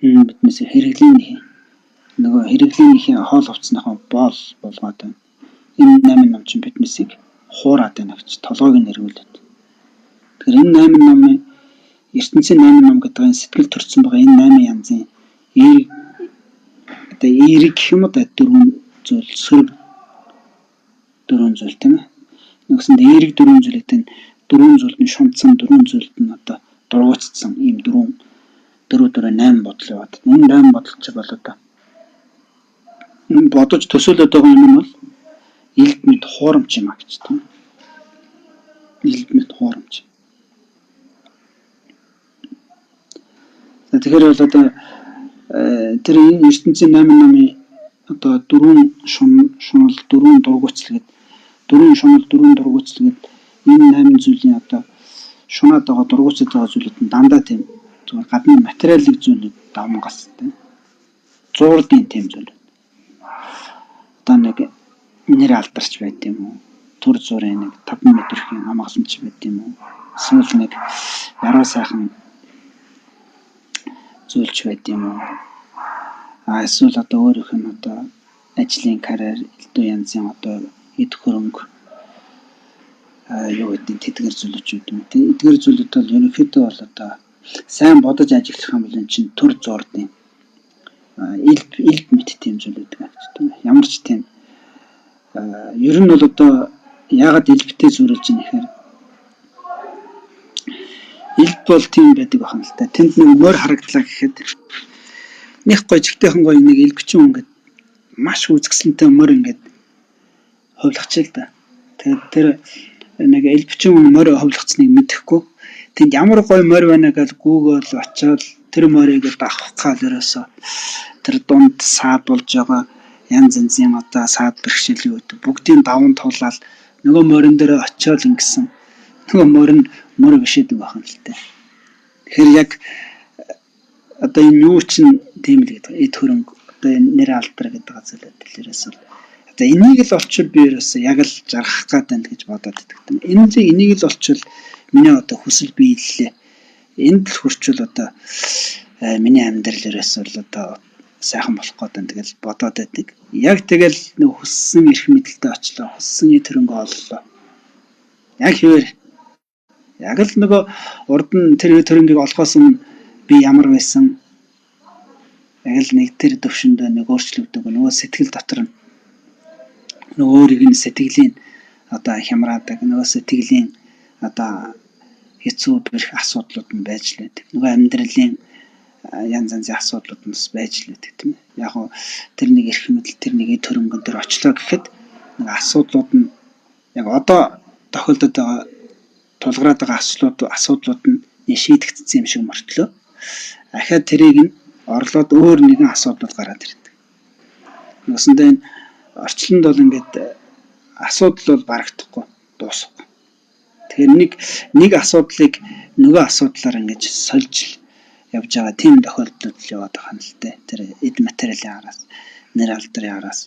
биднээс хэрэглээнийхээ хоол хувцсныхаа боол болгоод байна. Энэ 8 ном ч биднээсийг хуураад байна гэж толгойг нь эргүүлээд. Тэгэхээр энэ 8 номын ертөнцийн 8 ном гэдэг энэ сэтгэл төрсэн байгаа энэ 8 янзын одоо эерэг гэх юм уу дөрвөн зүйл сөрөг 4 зүйл тийм ээ. Нэгсэнд эерэг 4 зүйлтэй 4 зүйл нь шунтсан 4 зүйл нь одоо дургуутсан ийм 8 бодол яваад. Энэ 8 бодол ч бол одоо бодож төсөөлөд байгаа юм нь бол илд мэд хуурамч юм а гэж тийм. Илд мэд хуурамч. Тэгэхээр бол одоо тэр энэ ертөнцийн 8 намын одоо 4 шунал 4 дургуутсал гэдэг 4 шунал 4 дургуутсал гэдэг энэ 8 зүйлийн одоо шунаад байгаа дургуутсаж байгаа зүйлүүд нь дандаа тийм зүгээр гадны материалын зүйлүүд давмгаас тийм зуурдын тийм зүйл. Одоо нэг нэр алдарч байт юм уу? Түр зургийн нэг 5 метрийн хамгаалмч байт юм уу? Эсвэл нэг яруу сайхан зүйлч байт юм уу? Эсвэл одоо өөрийнх нь одоо ажлын карьер элдв янзын одоо эд хөрөнгө юу гэдэг тэдгэр зүйлч үү юм. Эдгэр зүйлүүд бол ерөнхийдөө бол одоо сайн бодож ажиглах юм бол эн чинь төр зурдын илд мэд тийм зүйлүүд байна. Ямар ч тийм ер нь бол одоо яагаад илбтэй зурилж ийм гэхээр илд бол тийм байдаг байна л та. Тэнд нэг морь харагдлаа гэхэд нэг гожигтэйхэн гоё нэг илбчин ингээд маш үзэсгэлэнтэй морь ингээд ховлогч л да. Тэгээд тэр нэг илбчин морь ховлогцныг мэдэхгүй тэнд ямар гоё морь байна гэж гүүгэл очиод тэр морийг авах гал ерөөсө тэр дунд саад болж байгаа янз янзын одоо саад бэрхшээлийн үед бүгдийн даван тулаад нөгөө морин дээр очиод ингэсэн нөгөө морь бишээдэг байна л дээ. Тэгэхээр яг одоо энэ юу чинь тийм л гэдэг. Эд хөрөнгө одоо энэ нэр алдар гэдэг зүйлүүд дэлгэрээс л одоо энийг л олчвол би ерөөсөө яг л жаргах гэдэг гэж бодоод байдаг. Энийг л олчвол миний одоо хүсэл биелэлээ энд л хүрчвэл одоо миний амьдрал ерөөсөө л одоо сайхан болох гэдэг тэгэл бодоод байдаг. Яг тэгэл нэг хүссэн эрх мэдэлтэй очлоо. Хүссэн эд хөрөнгө оллоо. Яг хэвээр яг л нөгөө урд нь тэр эд хөрөнгийг олохоос өмнө би ямар байсан яг л нэг тэр төвшөндөө нэг өөрчлөгдөг нөгөө сэтгэл дотор нь нөгөө өөрийг нь сэтгэлийн одоо хямраадаг нөгөө сэтгэлийн одоо хэцүү бэрх асуудлууд нь байж л байдаг. Нөгөө амьдралын янз янзын асуудлууд нь бас байж л байдаг тийм ээ. Яг гоо тэр нэг эрх мэдэл тэр нэг эд хөрөнгөн дээр очлоо гэхэд нэг асуудлууд нь яг одоо тохиолдод байгаа тулгараад байгаа асуудлууд нь шийдэгдсэн юм шиг мөртлөө ахаад тэрийг нь орлоод өөр нэгэн асуудал гараад ирдэг. Үсэндээ энэ орчлонд бол ингээд асуудал бол барагдахгүй дуусахгүй. Тэгэхээр нэг асуудлыг нөгөө асуудлаар ингэж сольж явж байгаа тийм тохиолдлууд л яваад байгаа юм л дээ. Тэр эд материалын араас, нэр алдрын араас,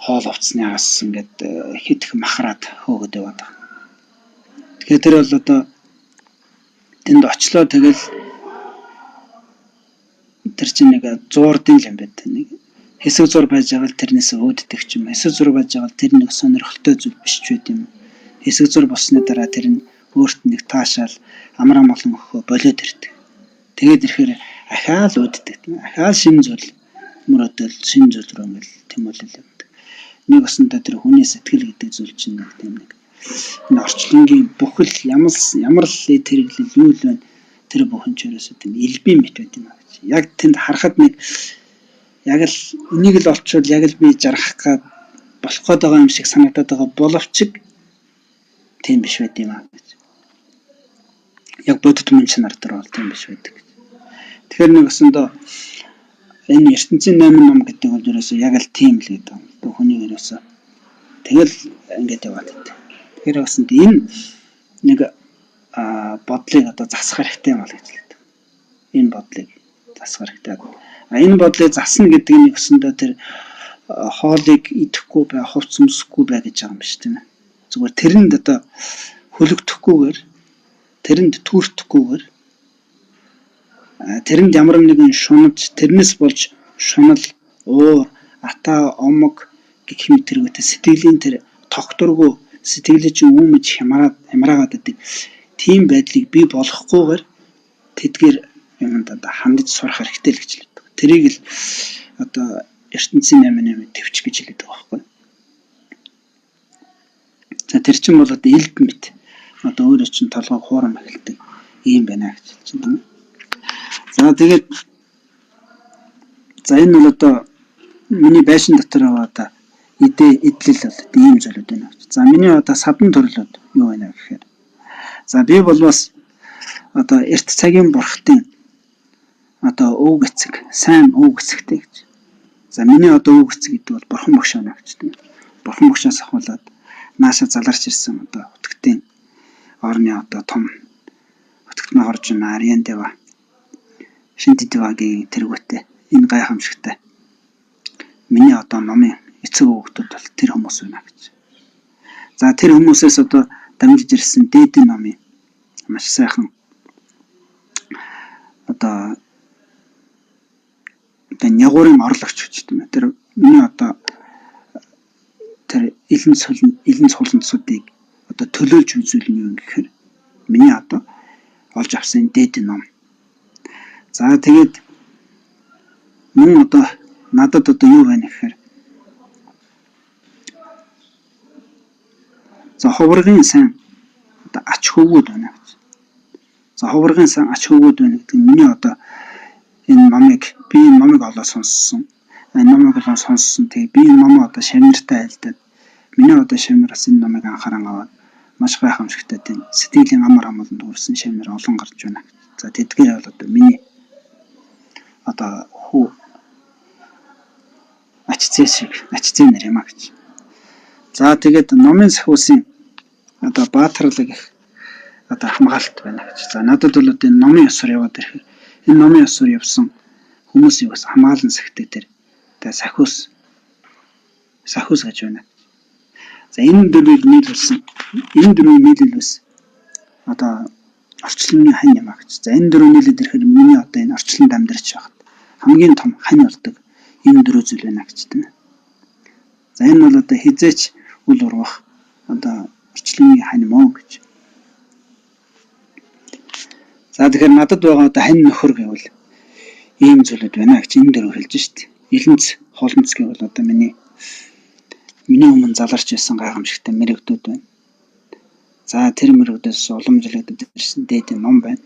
хоол хувцсны араас ингээд хит их махраад хөөгд яваад байгаа. Тэгэхээр тэр бол одоо тэнд очлоо тэгэл тэр чинь нэг зуурдын юм байна. Нэг хэсэг зур байж байгаа л тэрнээс өөддөг ч юм. Хэсэг зур байж байгаа л тэр нэг сонирхолтой зүйл биш ч байт юм. Хэсэг зур болсны дараа тэр нь өөрт нэг таашаал амар амгалан өгөхөө болоод ирдэг. Тэгээд ирэхээр ахаал өөддөг. Ахаал шин зүйл мөрөдөл шин зүйл рүү ингээл тэмүүлэл явдаг. Нэг өсөндөө тэр хүний сэтгэл гэдэг зүйл чинь нэг тийм нэг энэ орчлонгийн бүхэл ямар л тэрглэл юу л байна тэр бүхэн ч ерөөсөө тийм элбийн мэт байт юм аа гэж. Яг тэнд харахад нэг яг л энийг л олчвол яг л би жаргах гад болох гээд байгаа юм шиг санагдаад байгаа боловч тийм биш байт юм аа гэж. Яг бодит мөн чанар дээр бол тийм биш байдаг. Тэгэхээр нэг өсөндөө энэ ертөнцийн 8 ном гэдэг бол ерөөсөө яг л тийм л гэдэг юм. Хүний ерөөсөө тэгэл ингэж яваад байдаг. Тэгэхээр өсөнд энэ нэг бодлыг одоо засах хэрэгтэй юм аа гэж хэлдэг. Энэ бодлыг засах хэрэгтэй. Энэ бодлыг засна гэдэг нь өсөндөө тэр хоолыг идэхгүй бай, хувц өмсөхгүй бай гэж байгаа юм биш тийм ээ. Зүгээр тэрэнд одоо хөлөгдөхгүйгээр тэрэнд түүртэхгүйгээр тэрэнд ямар нэгэн шунаж тэрнээс болж шунал ата омог гэх мэт тэргүүт сэтгэлийн тэр тогтургүй сэтгэлээ чи үүмж хямраагаад байдаг. Тийм байдлыг бий болохгүйгээр тэдгээр юмд одоо хандаж сурах хэрэгтэй л гэж хэлдэг. Тэрийг л одоо ертөнцийн 8 төвч гэж хэлдэг байхгүй. За тэр чинь бол одоо элд мэт. Одоо өөрөө чинь толгой хуурам эхэлдэг юм байна гэж хэлж байна. За тэгээд за энэ бол одоо миний байшин дотор одоо идэл бол ийм зүйлүүд байна гэж. За миний одоо садан төрлүүд юу байна гэхээр за би бол бас одоо эрт цагийн бурхтын одоо өвг эцэг, сайн өвг эцэгтэй гэж. За миний одоо өвг эцэг гэдэг бол бурхан багш байна гэж тийм. Бурхан багшаас ахуулаад нааша заларч ирсэн одоо өтгтийн орны одоо том өтгтмэ орж ин Ариан Дева Шинтидвагийн тэргүүтээ энэ гайхамшигтай миний одоо номын эцэг өвгтүүд бол тэр хүмүүс байна гэж. За тэр хүмүүсээс одоо дамжиж ирсэн дээдийн номын маш сайхан одоо нягуурын орлогч гэж тийм ээ. Тэр миний одоо тэр илэн цуландсуудыг одоо төлөөлж үзүүл нь юу гэхээр миний одоо олж авсан дээдийн ном. За тэгээд мөн одоо надад одоо юу байна гэхээр за ховрогын сайн одоо ач хөвгүүд байна гэж. За ховрогын сайн ач хөвгүүд байна гэдэг нь миний одоо энэ номыг олоо сонссон. Энэ номыг олоо сонссон. Тэгээ би энэ номоо одоо шавнартай айлдаад миний одоо шавнараас энэ номыг анхааран аваад маш гайхамшигтай тийм сэтгэлийн амар амгаланд хүрсэн шавнар олон гарч байна. За тэдгээр бол одоо миний одоо хүү ачцээ нэр юм а гэж. За тэгээд номын сахиусын одоо баатарлаг их одоо хамгаалалт байна гэж. За надад бол одоо энэ номын ёсоор яваад ирэхээр энэ номын ёсоор явсан хүмүүсийн бас хамгаалан сахидаг тэр тэгээ сахиус гэж байна. За энэ дөрвийг нийлүүлсэн одоо орчлонны хань юм а гэж. За энэ дөрөв нийлээд ирэхээр миний одоо энэ орчлонд амьдарч байхад хамгийн том хань болдог энэ дөрөв зүйл байна гэж тийм. За энэ бол одоо хизээч үл урвах одоо орчлонны хань мөн гэж. За тэгэхээр надад байгаа одоо хань нөхөр гэвэл ийм зүйлүүд байна гэж энэ дөрөв хэлж шít. Илэнц холонц гэвэл одоо миний өмнө заларч ирсэн гайхамшигтай мэрэгдүүд байна. За тэр мэрэгдээс уламжлагдаад ирсэн дээдийн ном байна.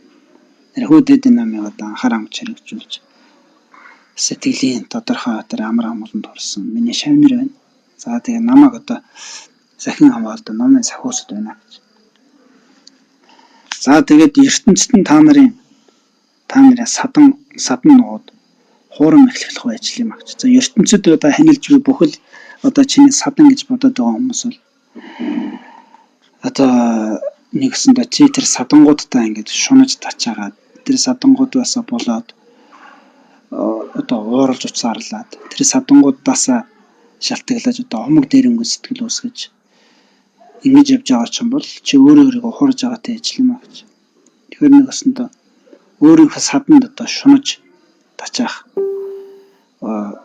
Тэр хүү дээдийн номыг одоо анхааран хэрэгжүүлж сэтгэлийн тодорхой тэр амар амгаланд хүрсэн миний шавнар байна. За тэгээ намайг одоо сахин хамгаалдаг номын сахиусд байна гэж. За тэгээд ертөнцид нь та нарын садан нууд хуурам эхлэх ажил юм а гэж. За ертөнцид одоо ханилж буй бүхэл одоо чиний садан гэж бодоод байгаа хүмүүс бол одоо нэгсэндээ чи тэр садангуудтай ингэж шунаж тачаагаад тэр садангуудаас болоод одоо ууралж уцаарлаад тэр садангуудаасаа шалтгаалж одоо хомог дээрэнгүй сэтгэл үүсгэж ингэж явж байгаа ч юм бол чи өөрийгөө хуурж байгаатай ажил юм а гэж. Тэгэхээр нэгсэндээ өөрийнхөө саданд одоо шунаж тачаах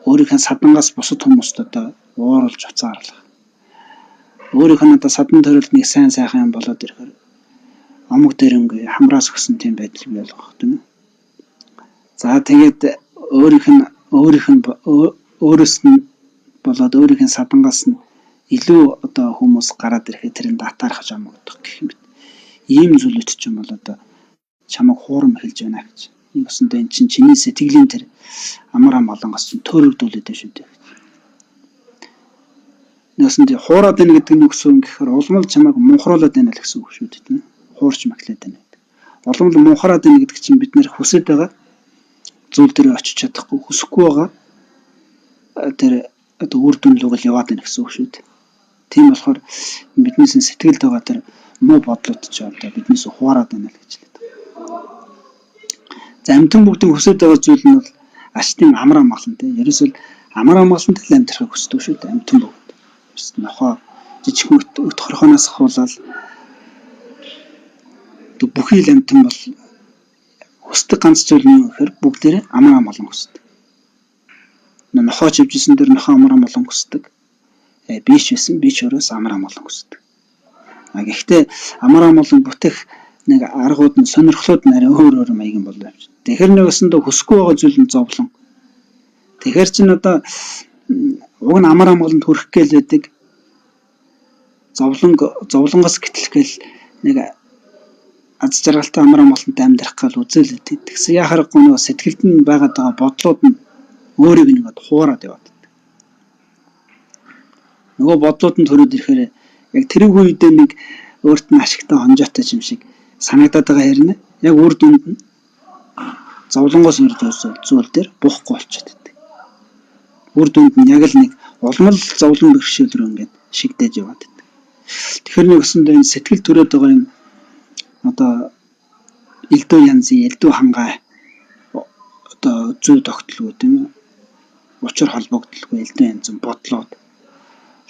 өөрийнхөө садангаас бусад хүмүүст одоо ууралж уцаарлах. Өөрийнхөө одоо садан төрөлд нэг сайхан юм болоод ирэхээр омог дээрэнгүй хамраас өгсөн тийм байдал бий болох тийм үү. За тэгээд өөрөөс нь болоод өөрийнхөө садангаас нь илүү одоо хүмүүс гараад ирэхэд тэрэнд атаархаж амагдах гэх юм. Ийм зүйлүүд ч юм бол одоо чамайг хуурам хэлж байна гэж. Нэгсэндээ эн чинь чиний сэтгэлийн тэр амар амгалангаас чинь төрөгдүүлээд байна шүү дээ. Нэгсэндээ хуураад байна гэдэг нь өгсөн гэхээр улмал чамайг мунхруулад байна л гэсэн үг шүү дээ тийм. Хуурч маглаад байна гэдэг. Улмал мунхараад байна гэдэг чинь бид нэр хүсэж байгаа зүйл дээр очиж чадахгүй хүсэхгүй байгаа тэр одоо үр дүн рүү яваад байна гэсэн үг шүү дээ. Тийм болохоор биднээс сэтгэлд байгаа тэр муу бодлууд ч одоо биднээс хуураад байна л гэж хэлээд. За амьтан бүгдийг хүсэж байгаа зүйл нь бол ачтын амар амгалан тийм. Ерөөсөө амар амгалан тал амьдрахыг хүсдэг шүү дээ амьтан бүгд. Нохоо жижиг өт хорхоноос ахуулаад бүхий л амьтан бол хүсдэг ганц зүйл нь юу гэхээр бүгдээрээ амар амгалан хүсдэг. Нохоо чивжсэн дээр нохоо амар амгалан хүсдэг. Биш байсан би ч өрөөс амар амгалан хүсдэг. Гэхдээ амар амгалан бүтээх нэг аргууд нь сонирхлууд нарийн өөр маягийн болоо явж. Тэгэхээр нэгсэндээ хүсэхгүй байгаа зүйл нь зовлон. Тэгэхээр чин одоо уг нь амар амгаланд хүрэх гээл байдаг. зовлонгоос гэтлгээл нэг аз жаргалтай амар амгалантай амьдрах гал үзэлээд тэгсэн яхахгүй нөгөө сэтгэлд нь байгаад байгаа бодлууд нь өөрийг нэгэд хуураад яваад. Нөгөө бодлууд нь төрөөд ирэхээр яг тэрэг үедээ нэг өөрт нь ашигтай хонжоотой юм шиг санагдаад байгаа хэрнээ яг үр дүнд нь зовлонгоос өрдөөс зүйл дээр буухгүй болчиход байдаг. Үр дүнд нь яг л нэг улмал зовлон бэрхшээл рүү ингээд шигдэж яваад байдаг. Тэгэхээр нэг өсөндөө энэ сэтгэл төрөөд байгаа юм одоо элдв янзын элдв хангаа одоо зүй тогтолгүй тийм үү? Учир холбогдлого элдв янзын бодлоод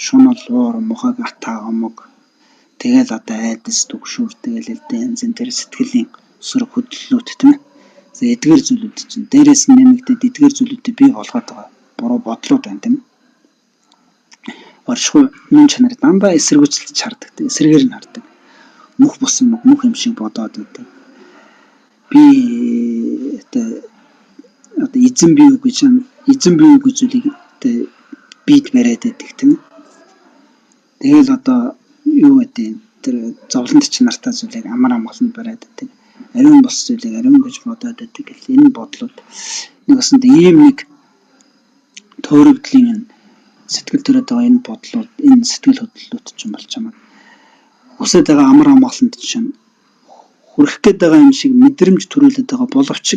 шунал уур мухаг атаа омог тэгэл одоо айдас төгшүүр тэгэл элдв янзын тэр сэтгэлийн өсрөг хөдлөлүүд тийм ээ. За эдгээр зүйлүүд чинь дээрээс нь нэмэгдээд эдгээр зүйлүүдийг бий болгоод байгаа буруу бодлууд байна тийм ээ. Оршихуй нүн чанар дандаа эсэргүүцэлж хардаг. Эсрэгээр нь хардаг. Мөх бусан мөх юм шиг бодоод байдаг. Би одоо эзэн бий үгүй чинь эзэн бий үгүй зүйлийг бид бариад байдаг тийм ээ. Тэгэл одоо юу гэдэг тэр зовлонт чанартай зүйлийг амар амгалан бариад байдаг. Ариун бос зүйлийг ариун гэж бодоод байдаг. Энэ бодлууд нэг өсөнд ийм нэг төөрөгдлийн сэтгэл төрөд байгаа энэ бодлууд энэ сэтгэл хөдлөлүүд ч юм болж байгаа. Үсээд байгаа амар амгалант чинь хүрэх гээд байгаа юм шиг мэдрэмж төрүүлээд байгаа боловч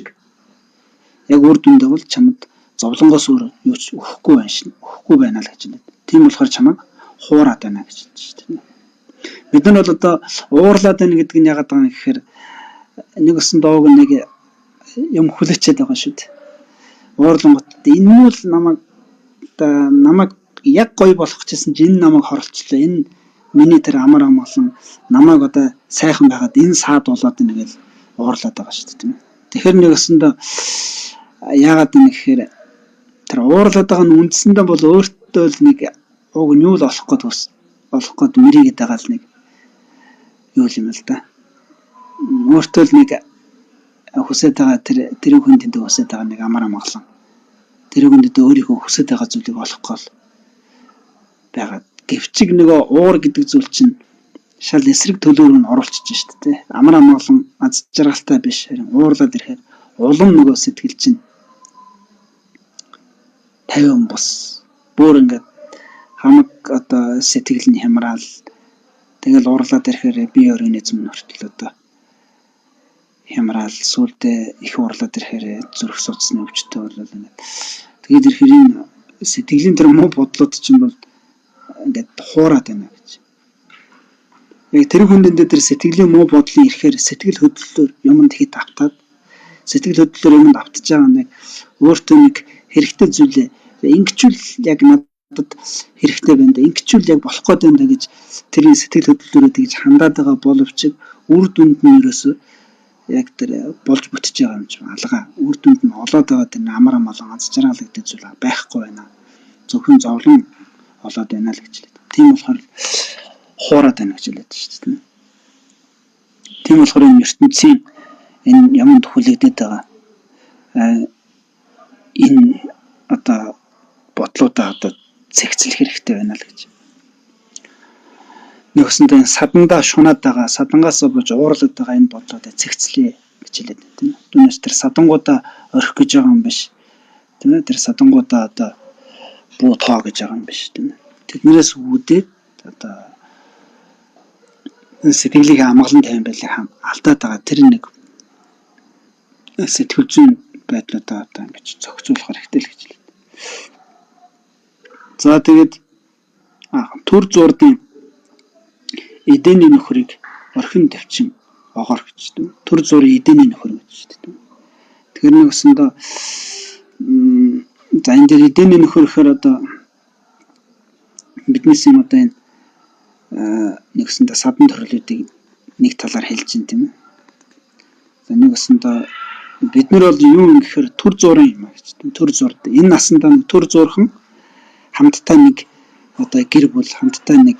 яг үр дүндээ бол чамд зовлонгоос өөр юу ч өгөхгүй байна л гэж байна. Тийм болохоор чамайг хуураад байна гэж хэлж байна. Бид нар бол одоо уурлаад байна гэдэг нь яагаад байгаа юм гэхээр нэг өсөн доог нэг юм хүлээчээд байгаа шүү дээ. Уурлангот энэ нь л намайг яг гоё болох гэсэн чинь энэ намайг хоролцлоо. Энэ миний тэр амар амгалан намайг одоо сайхан байгаад энэ саад болоод байна гэж уурлаад байгаа шүү дээ тийм ээ. Тэгэхээр нэг өсөндөө яагаад юм гэхээр тэр уурлаад байгаа нь үндсэндээ бол өөртөө л нэг уг нь юу л олох гээд мэрийгээд байгаа л нэг юу юм л да. Өөртөө л нэг хүсэж байгаа тэр хүндэд хүсэж байгаа нэг амар амгалан тэр хүндэд өөрийнхөө хүсэж байгаа зүйлийг олохгүй л байгаа. Гэвчиг нөгөө уур гэдэг зүйл чинь шал эсрэг төлөв рүү оруулчихж шүү дээ. Амар амгалан аз жаргалтай биш харин уурлаад ирэхээр улам нөгөө сэтгэл чинь 50 бус бүр ингээд хамаг одоо сэтгэл нь хямраал тэгэл уурлаад ирэхээр бие организм нь хүртэл одоо хямраал сүулдэ их уурлаад ирэхээр зүрх судасны өвчтөй болол ингээд тэгээд ирэхээр энэ сэтгэлийн тэр муу бодлоод чинь бол ингээд хуураад байна гэж. Яг тэр хүндээ тэр сэтгэлийн муу бодлын ирэхээр сэтгэл хөдлөлөөр юмд хит автаад сэтгэл хөдлөлөөр юмд автж байгаа нэг өөртөө нэг хэрэгтэй зүйлээ ингэчүүл яг надад хэрэгтэй байна да. Ингэчүүл яг болох гээд байна да гэж тэрийн сэтгэл хөдлөлөөрөө тэгж хандаад байгаа боловч үр дүнд нь ерөөсөө яг тэр болж бүтэж байгаа юм чинь алгаа. Үр дүнд нь олоод байгаа тэр амар амгалан аз жаргалтай зүйл байхгүй байна. Зөвхөн зовлон олоод байна л гэж хэлээд. Тийм болохоор хуураад байна гэж хэлээд шүү дээ. Тийм болохоор энэ ертөнцийн энэ юмд хүлэгдээд байгаа энэ одоо бодлуудаа одоо цэгцлэх хэрэгтэй байна л гэж. Нэгсэндээ садандаа шунаад байгаа садангаас болж уурлаад байгаа энэ бодлуудаа цэгцлэе гэж хэлээд байна тийм ээ. Түүнээс тэр садангуудаа орхих гэж байгаа юм биш. Тийм ээ. Тэр садангуудаа одоо буу тоо гэж байгаа юм биш тийм ээ. Тэднээс үүдээд одоо сэтгэлийг амгалан тавин байлыг алдаад байгаа тэр нэг сэтгэл зүйн байдлуудаа одоо ингэж зохицуулах хэрэгтэй л гэж хэлээ. За тэгээд төр зурдын эдэний нөхрийг орхин тавьчин огоор гэж тийм. Төр зурын эдэний нөхөр гэж тийм. Тэгэхээр нэг өсөндөө за энэ дээр эдэний нөхөр гэхээр одоо биднээс юм одоо энэ нэгсэндээ садан төрлүүдийг нэг талаар хэлж чинь тийм ээ. За нэг өсөндөө бид нар бол юу юм гэхээр төр зурын юм гэж тийм. Төр зурд энэ насандаа нэг төр зурхан хамтдаа нэг одоо гэр бүл хамтдаа нэг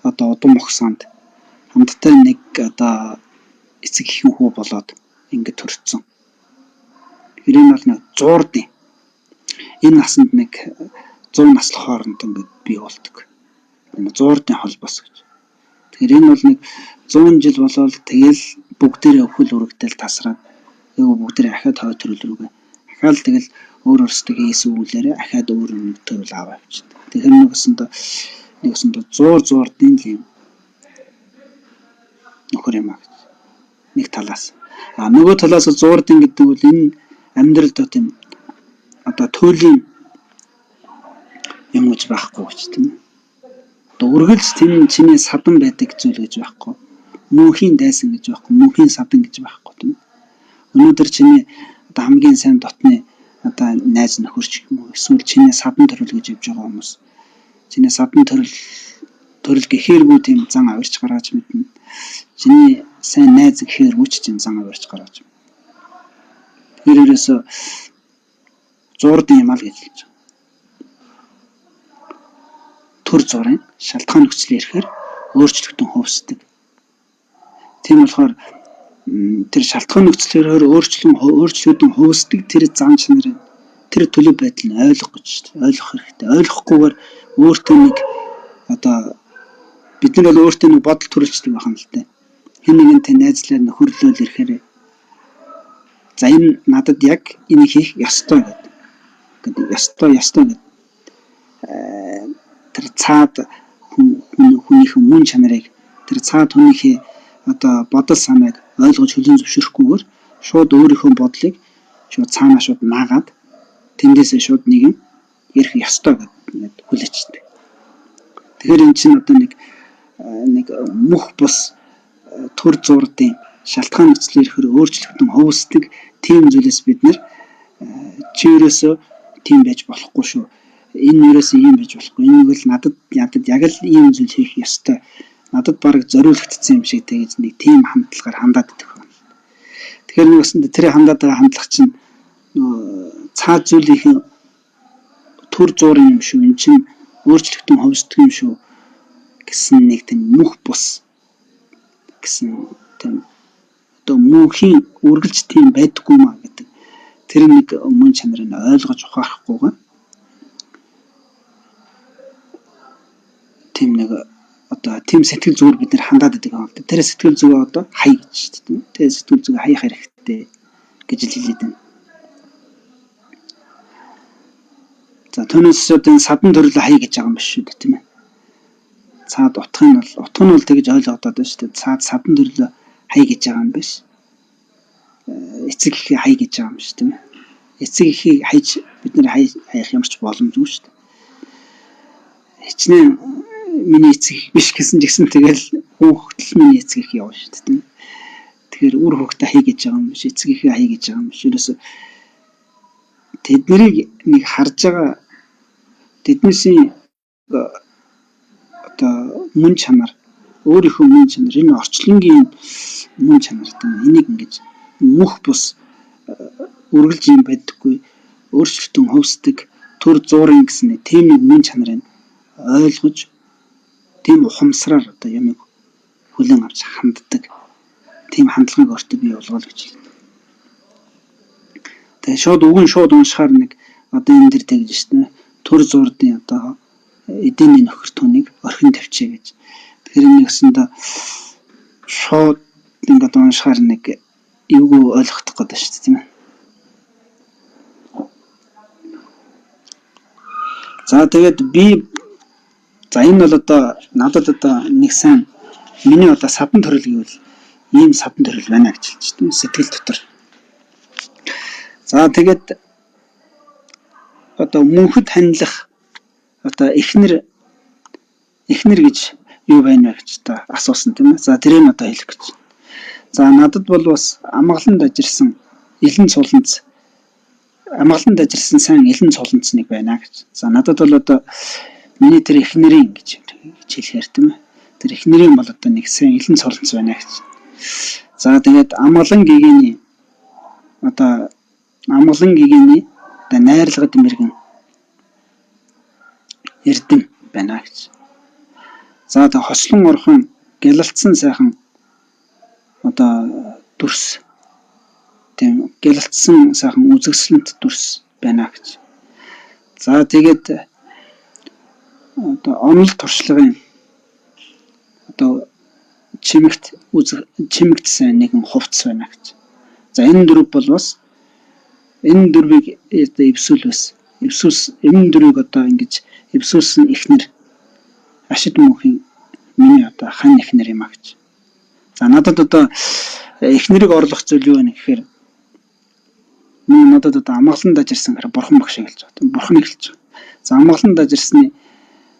одоо удам огсонд хамтдаа нэг одоо эцэг ихэн хүү болоод ингэ төрсөн. Тэгэхээр энэ бол нэг зуурдын энэ насанд нэг 100 наслах хооронд ингэ бий болдог. Энэ зуурдын холбоос гэж. Тэгэхээр энэ бол нэг 100 жил болоод тэгэл бүгдээрээ өхөл үрэгтэл тасраад бүгдээрээ ахаад хой төрөл рүүгээ ахаал тэгэл өөр өөрсдөө хийсэн үйлээрээ ахаад өөр нэг төрөл аваа явчихдаг. Тэгэхээр нэг өсөндөө зуурдын л юм нөхөр юм аа. Нэг талаас. Нөгөө талаас зуурдын гэдэг бол энэ амьдралд тийм туйлын юм гэж байхгүй гэж тийм. Үргэлж тийм чиний садан байдаг зүйл гэж байхгүй. Мөнхийн дайсан гэж байхгүй. Мөнхийн садан гэж байхгүй тийм. Өнөөдөр чиний хамгийн сайн дотны найз нөхөрч юм уу? Эсвэл чиний садан төрөл гэж явж байгаа хүмүүс. Чиний садан төрөл гэхээргүй тийм зан авирч гаргаж мэднэ. Чиний сайн найз гэхээргүй ч тийм зан авирч гаргаж мэднэ. Тэрээрээс зуурдын юм аа л гэж хэлж байгаа. Төр зургийн шалтгаан нөхцөл ирэхээр өөрчлөгдөн хувьсдаг. Тийм болохоор тэр шалтгаан нөхцөл ирэхээр өөрчлөгдөн хувьсдаг тэр зан чанарын тэр төлөв байдал нь ойлгох гэж шүү дээ. Ойлгох хэрэгтэй. Ойлгохгүйгээр өөртөө нэг бид нар бол өөртөө нэг бодол төрүүлчихдэг байх юм л дээ. Хэн нэгэнтэй найзлаар нөхөрлөөл ирэхээр за энэ надад яг энийг хийх ёстой гэдэг. Ёстой гэдэг. Тэр цаад хүнийхээ мөн чанарыг тэр цаад хүнийхээ бодол санааг ойлгож хүлээн зөвшөөрөхгүйгээр шууд өөрийнхөө бодлыг шууд цаанаа шууд наагаад тэндээсээ шууд нэг юм ярих ёстой гэдэг хүлээчдэг. Тэгэхээр эн чинь нэг мөх бус төр зурдын шалтгаан нөхцөл ирэхээр өөрчлөгдөн хувьсдаг тийм зүйлээс бид нэр чи ерөөсөө тийм байж болохгүй шүү. Энэ ерөөсөө ийм байж болохгүй. Энэ бол надад яг л ийм зүйл хийх ёстой. Надад бараг зориулагдсан юм шиг тэгэж нэг тийм хандлагаар хандаад идэх байна. Тэгэхээр нэг өсөнд тэр хандаад байгаа хандлага чинь цаад зүйлийн төр зуурын юм шүү. Энд чинь өөрчлөгдөн хувьсдаг юм шүү гэсэн нэг тийм мөх бус гэсэн тийм мөнхийн үргэлж тийм байдаггүй маа гэдэг. Тэр нэг мөн чанарыг ойлгож ухаарахгүйгээр тийм нэг тийм сэтгэл зүгээр бид нэр хандаад байдаг юм. Тэр сэтгэл зүгээ хай гэж шүү дээ. Тэр сэтгэл зүгээ хаях хэрэгтэй гэж хэлээд байна. За түүнээс энэ садан төрлөө хай гэж байгаа юм биш шүү дээ тийм ээ. Цаад утга нь бол тэгж ойлгогдоод байна шүү дээ. Цаад садан төрлөө хай гэж байгаа юм биш. Эцэг ихийг хай гэж байгаа юм шүү тийм ээ. Эцэг ихийг хайж бид нэр хаях ямарч боломжгүй шүү дээ. Хичнээн миний эцэг биш гэсэн ч гэсэн тэгэл хүүхдэл миний эцэг их явна шүү дээ тийм. Тэгэхээр үр хүүхдээ хай гэж байгаа юм биш, эцэг ихээ хай гэж байгаа юм биш. Ерөөсө тэднийг нэг харж байгаа тэднийсийн мөн чанар өөрийнхөө мөн чанар энэ орчлонгийн мөн чанар тийм энийг ингэж мөх бус үргэлж юм байдаггүй өөрчлөлтөн хувьсдаг төр зуурын гэсэн тийм нэг мөн чанарыг ойлгож тийм ухамсараар ямиг хүлээн авч ханддаг тийм хандлагыг өөртөө бий болгоно гэж хэлдэг. Тэгээ шууд уншихаар нэг энэ дэр тэгж штэ төр зуурдын эдийн нөхөр түүнийг орхин тавьчээ гэж. Тэгэхээр энэ нэгсэндээ шууд ингээд уншихаар нэг эвгүй ойлгохдох гэдэг штэ тийм ээ. За тэгээд би энэ бол надад нэг сайн миний садан төрөл гэвэл ийм садан төрөл байна гэж хэлж байна. Сэтгэл дотор. За тэгээд мөнхөд хандлах эхнэр гэж юу байна вэ гэж асуусан тийм ээ. За тэрийг хэлэх гэж. За надад бол бас амгаланд ажилласан сайн элен цолонцныг байна гэж. За надад бол миний тэр эхнэрийн гэж хэлэхээр тийм ээ. Тэр эхнэрийн бол нэг сайн элен цолонц байна гэж. За тэгээд амгалан гэгээний найрлагад мэргэн эрдэм байна гэж. За тэгээд хослон орхон гялалтсан сайхан дүрс тийм гялалтсан сайхан үзэгсэлэнт дүрс байна гэж. За тэгээд онол туршлагын чимэгдсэн нэгэн хувцас байна гэж. За энэ дөрв бол бас энэ дөрвийг одоо энэ дөрвийг одоо ингэж эвсүүлсэн эхнэр Рашид мөнхийн миний одоо хан эхнэр юм а гэж. За надад одоо эхнэрийг орлох зүйл юу вэ гэхээр надад одоо амгалан дажирсан гэхээр бурхан багш хэлж байгаа. Бурханыг хэлж байгаа. За амгалан дажирсны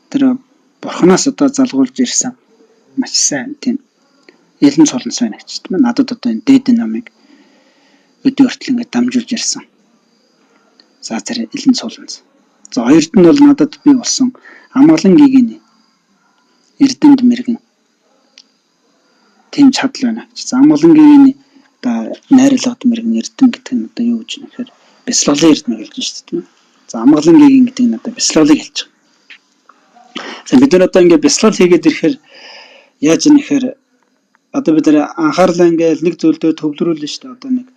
тэр бурханаас одоо залгуулж ирсэн маш сайн тийм элен цолнос байна гэж. Надад одоо энэ дээд намыг өдөө хүртэл ингээд дамжуулж ирсэн. За тэр элен цолнос. За хоёрт нь бол надад би болсон амгалан гигийн эрдэмд мэрэгэн тийм чадал байна гэж. За амгалан гигийн одоо найрлагд мэрэгэн эрдэм гэдэг нь одоо юу гэж юм гэхээр бяцлаглалын эрдэм хэлж байна шүү дээ. За амгалан гигийн гэдэг нь одоо бяцлаглалыг хэлж байгаа. За бид нар одоо ингээд бяцлал хийгээд ирэхээр яаж юм гэхээр одоо бид нар анхаарлаа ингээд нэг зүйлдөө төвлөрүүлнэ шүү дээ. Одоо нэг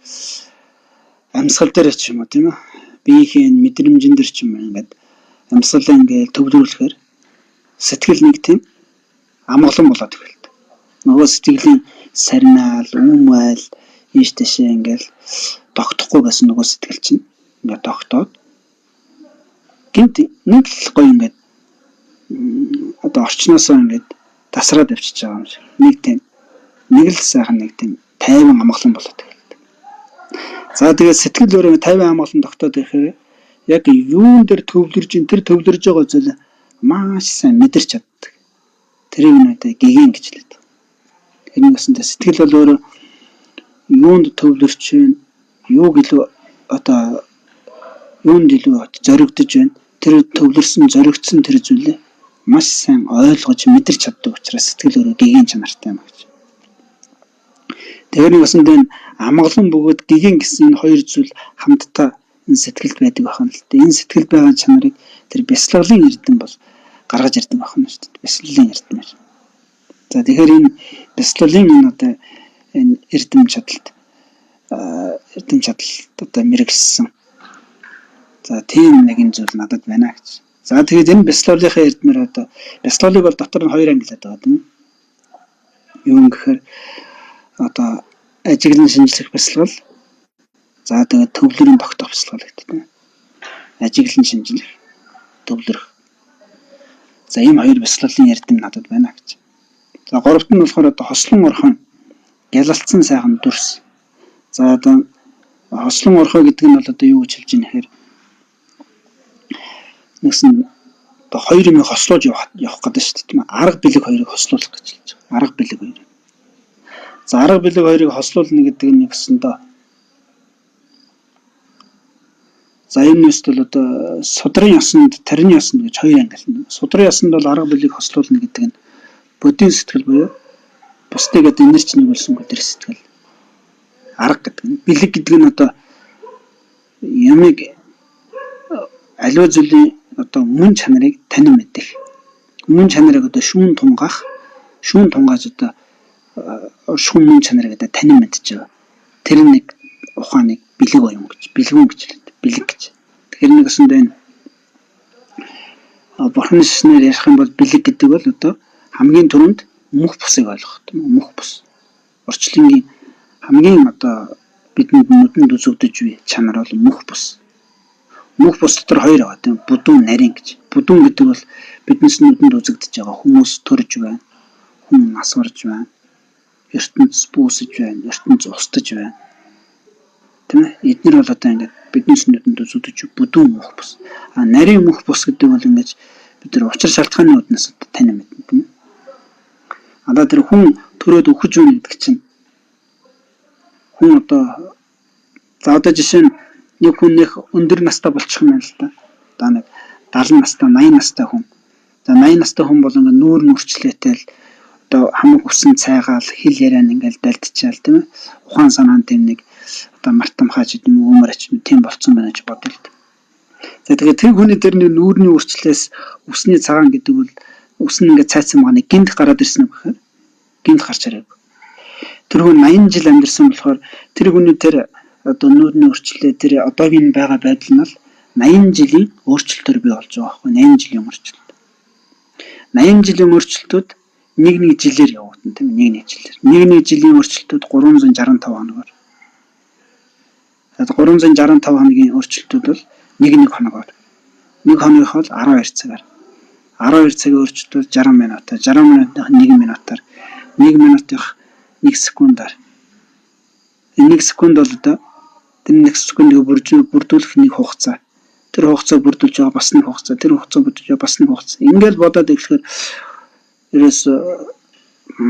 амьсгал дээр ч юм уу тийм ээ. Биеийн мэдрэмжэн дээр ч юм ингээд амьсгалаа ингээд төвлөрүүлэхээр сэтгэл нэг тийм амгалан болоод эхэлдэг. Нөгөө сэтгэлийн сарнаал, үмэл ийш тэшээ ингээд тогтохгүй байсан нөгөө сэтгэл чинь ингээд тогтоод гинт нэг л гоё ингээд одоо орчноосоо ингээд тасраад авчиж байгаа юм шиг. Нэг л сайхан нэг тийм тайван амгалан болоод эхэлдэг. За тэгээд сэтгэл өөрөө тайван амгалан тогтоод ирэхээр яг юун дээр төвлөрж ин тэр төвлөрж байгаа зүйл маш сайн мэдэрч чаддаг. Тэрийг надад гигийн гэж хэлдэг. Тэрний басна сэтгэл бол өөрөө юунд төвлөрч байна, юуг илүү одоо юунд илүү зоригдож байна. Тэр төвлөрсөн, зоригдсон тэр зүйлээ маш сайн ойлгож мэдэрч чаддаг учраас сэтгэл өөрөө гигийн чанартай юм гэж. Тэрний басна энэ амгалан бөгөөд гигийн гэсэн энэ хоёр зүйл хамтдаа энэ сэтгэлд байдаг байх нь л дээ. Энэ сэтгэл байгаа чанарыг тэр бяцлаглалын эрдэм бол гаргаж ирдэг байх нь шүү дээ. Бяцлаглалын эрдэм. За тэгэхээр энэ бяцлаглалын энэ одоо энэ эрдэм чадалд одоо мэрэгсэн. За тийм нэгэн зүйл надад байна гэж. За тэгээд энэ бяцлаглалынхаа эрдмээр одоо бяцлаглалыг бол дотор нь хоёр ангилаад байгаа тийм үү? Юу гэхээр одоо ажиглан шинжлэх бяцлал. За тэгээд төвлөрийн тогтоох бяцлал гэдэг тийм. Ажиглан шинжлэх, төвлөрөх. За ийм хоёр бяцлаглалын эрдэм надад байна гэж. За гуравт нь болохоор одоо хослон орхон гялалцсан сайхан дүрс. За одоо хослон орхоо гэдэг нь бол одоо юу гэж хэлж ийм нэхэр нэгсэн одоо хоёр юм хослуулж явах гэдэг шүү дээ тийм ээ. Арга бэлэг хоёрыг хослуулах гэж хэлж байгаа. Арга бэлэг хоёрыг. За арга бэлэг хоёрыг хослуулна гэдэг нь нэгсэндээ за энэ нь бол одоо судрын ясанд, тарины ясанд гэж хоёр ангилна. Судрын ясанд бол арга бэлэг хослуулна гэдэг нь бодийн сэтгэл буюу бусдыг одоо энерч нэгүүлсэнгүй тэр сэтгэл. Арга гэдэг нь бэлэг гэдэг нь одоо ямиг аливаа зүйлийн одоо мөн чанарыг танин мэдэх. Мөн чанарыг одоо шүүн тунгааж одоо шүүн мөн чанарыг одоо танин мэдж байгаа. Тэр нэг ухааныг бэлэг оюун гэж, бэлгүүн гэж хэлдэг. Бэлэг гэж. Тэгэхээр нэгэсэндээ энэ бурхны шашнаар ярих юм бол бэлэг гэдэг бол одоо хамгийн түрүүнд мөх бусыг ойлгох тийм үү? Мөх бус. Орчлонгийн хамгийн одоо бидэнд нүдэнд үзэгдэж буй чанар бол мөх бус. Мөх бус дотор хоёр байгаа тийм будуун нарийн гэж. Будуун гэдэг бол биднээс нүдэнд үзэгдэж байгаа хүмүүс төрж байна. Хүн асварж байна. ертөнц бүүсэж байна. ертөнц устж байна. Тийм ээ. Эдгээр бол одоо ингээд биднээс нүдэнд үзэгдэж будуун мөх бус. Нарийн мөх бус гэдэг бол ингээд бид нар учир шалтгааны үднэс танин мэднэ тийм ээ. Одоо тэр хүн төрөөд өгч байна гэдэг чинь хүн одоо за одоо жишээ нь нэг хүн нэг өндөр настай болчих юм байна л да. Одоо нэг 70 настай, 80 настай хүн. За 80 настай хүн бол ингээд нүүр нүрчлээтэй л одоо хамаг усан цайгаал хэл яриан ингээд дальдчихаал тийм ээ. Ухаан санаан тийм нэг одоо мартам хааж идэм өмөрч тийм болцсон байна гэж бодъё л. За тэгээд тэр хүний дээр нүүрний үрчлээс усны цагаан гэдэг бол ус нь ингээд цайцсан байгаа нэг гинт гараад ирсэн юм гэхээр гинт гарч ирээгүй. Тэр хүн 80 жил амьдэрсэн болохоор тэр хүний тэр одоо нүүрний үрчлээ тэр одоогийн байгаа байдал нь л 80 жилийн өөрчлөлтөөр бий болж байгаа байхгүй 80 жилийн өөрчлөлт. 80 жилийн өөрчлөлтүүд нэг жилээр явагдана. тийм нэгний жилээр. Нэгний жилийн өөрчлөлтүүд 365 хоногор. 365 хоногийн өөрчлөлтүүд бол нэг хоногор. Нэг хоногийнх бол 12 цагаар. 12 цагийн өөрчлөлтүүд 60 минутаар, 60 минутынх 1 минутаар, 1 минутынх 1 секундаар. Энэ 1 секунд бол одоо тэр 1 секундыг бүрдүүлэх нэг хугацаа. Тэр хугацаа бүрдүүлж байгаа бас нэг хугацаа, тэр хугацаа бүрдүүлж байгаа бас нэг хугацаа. Ингээл бодоод эхлэхээр ерөөс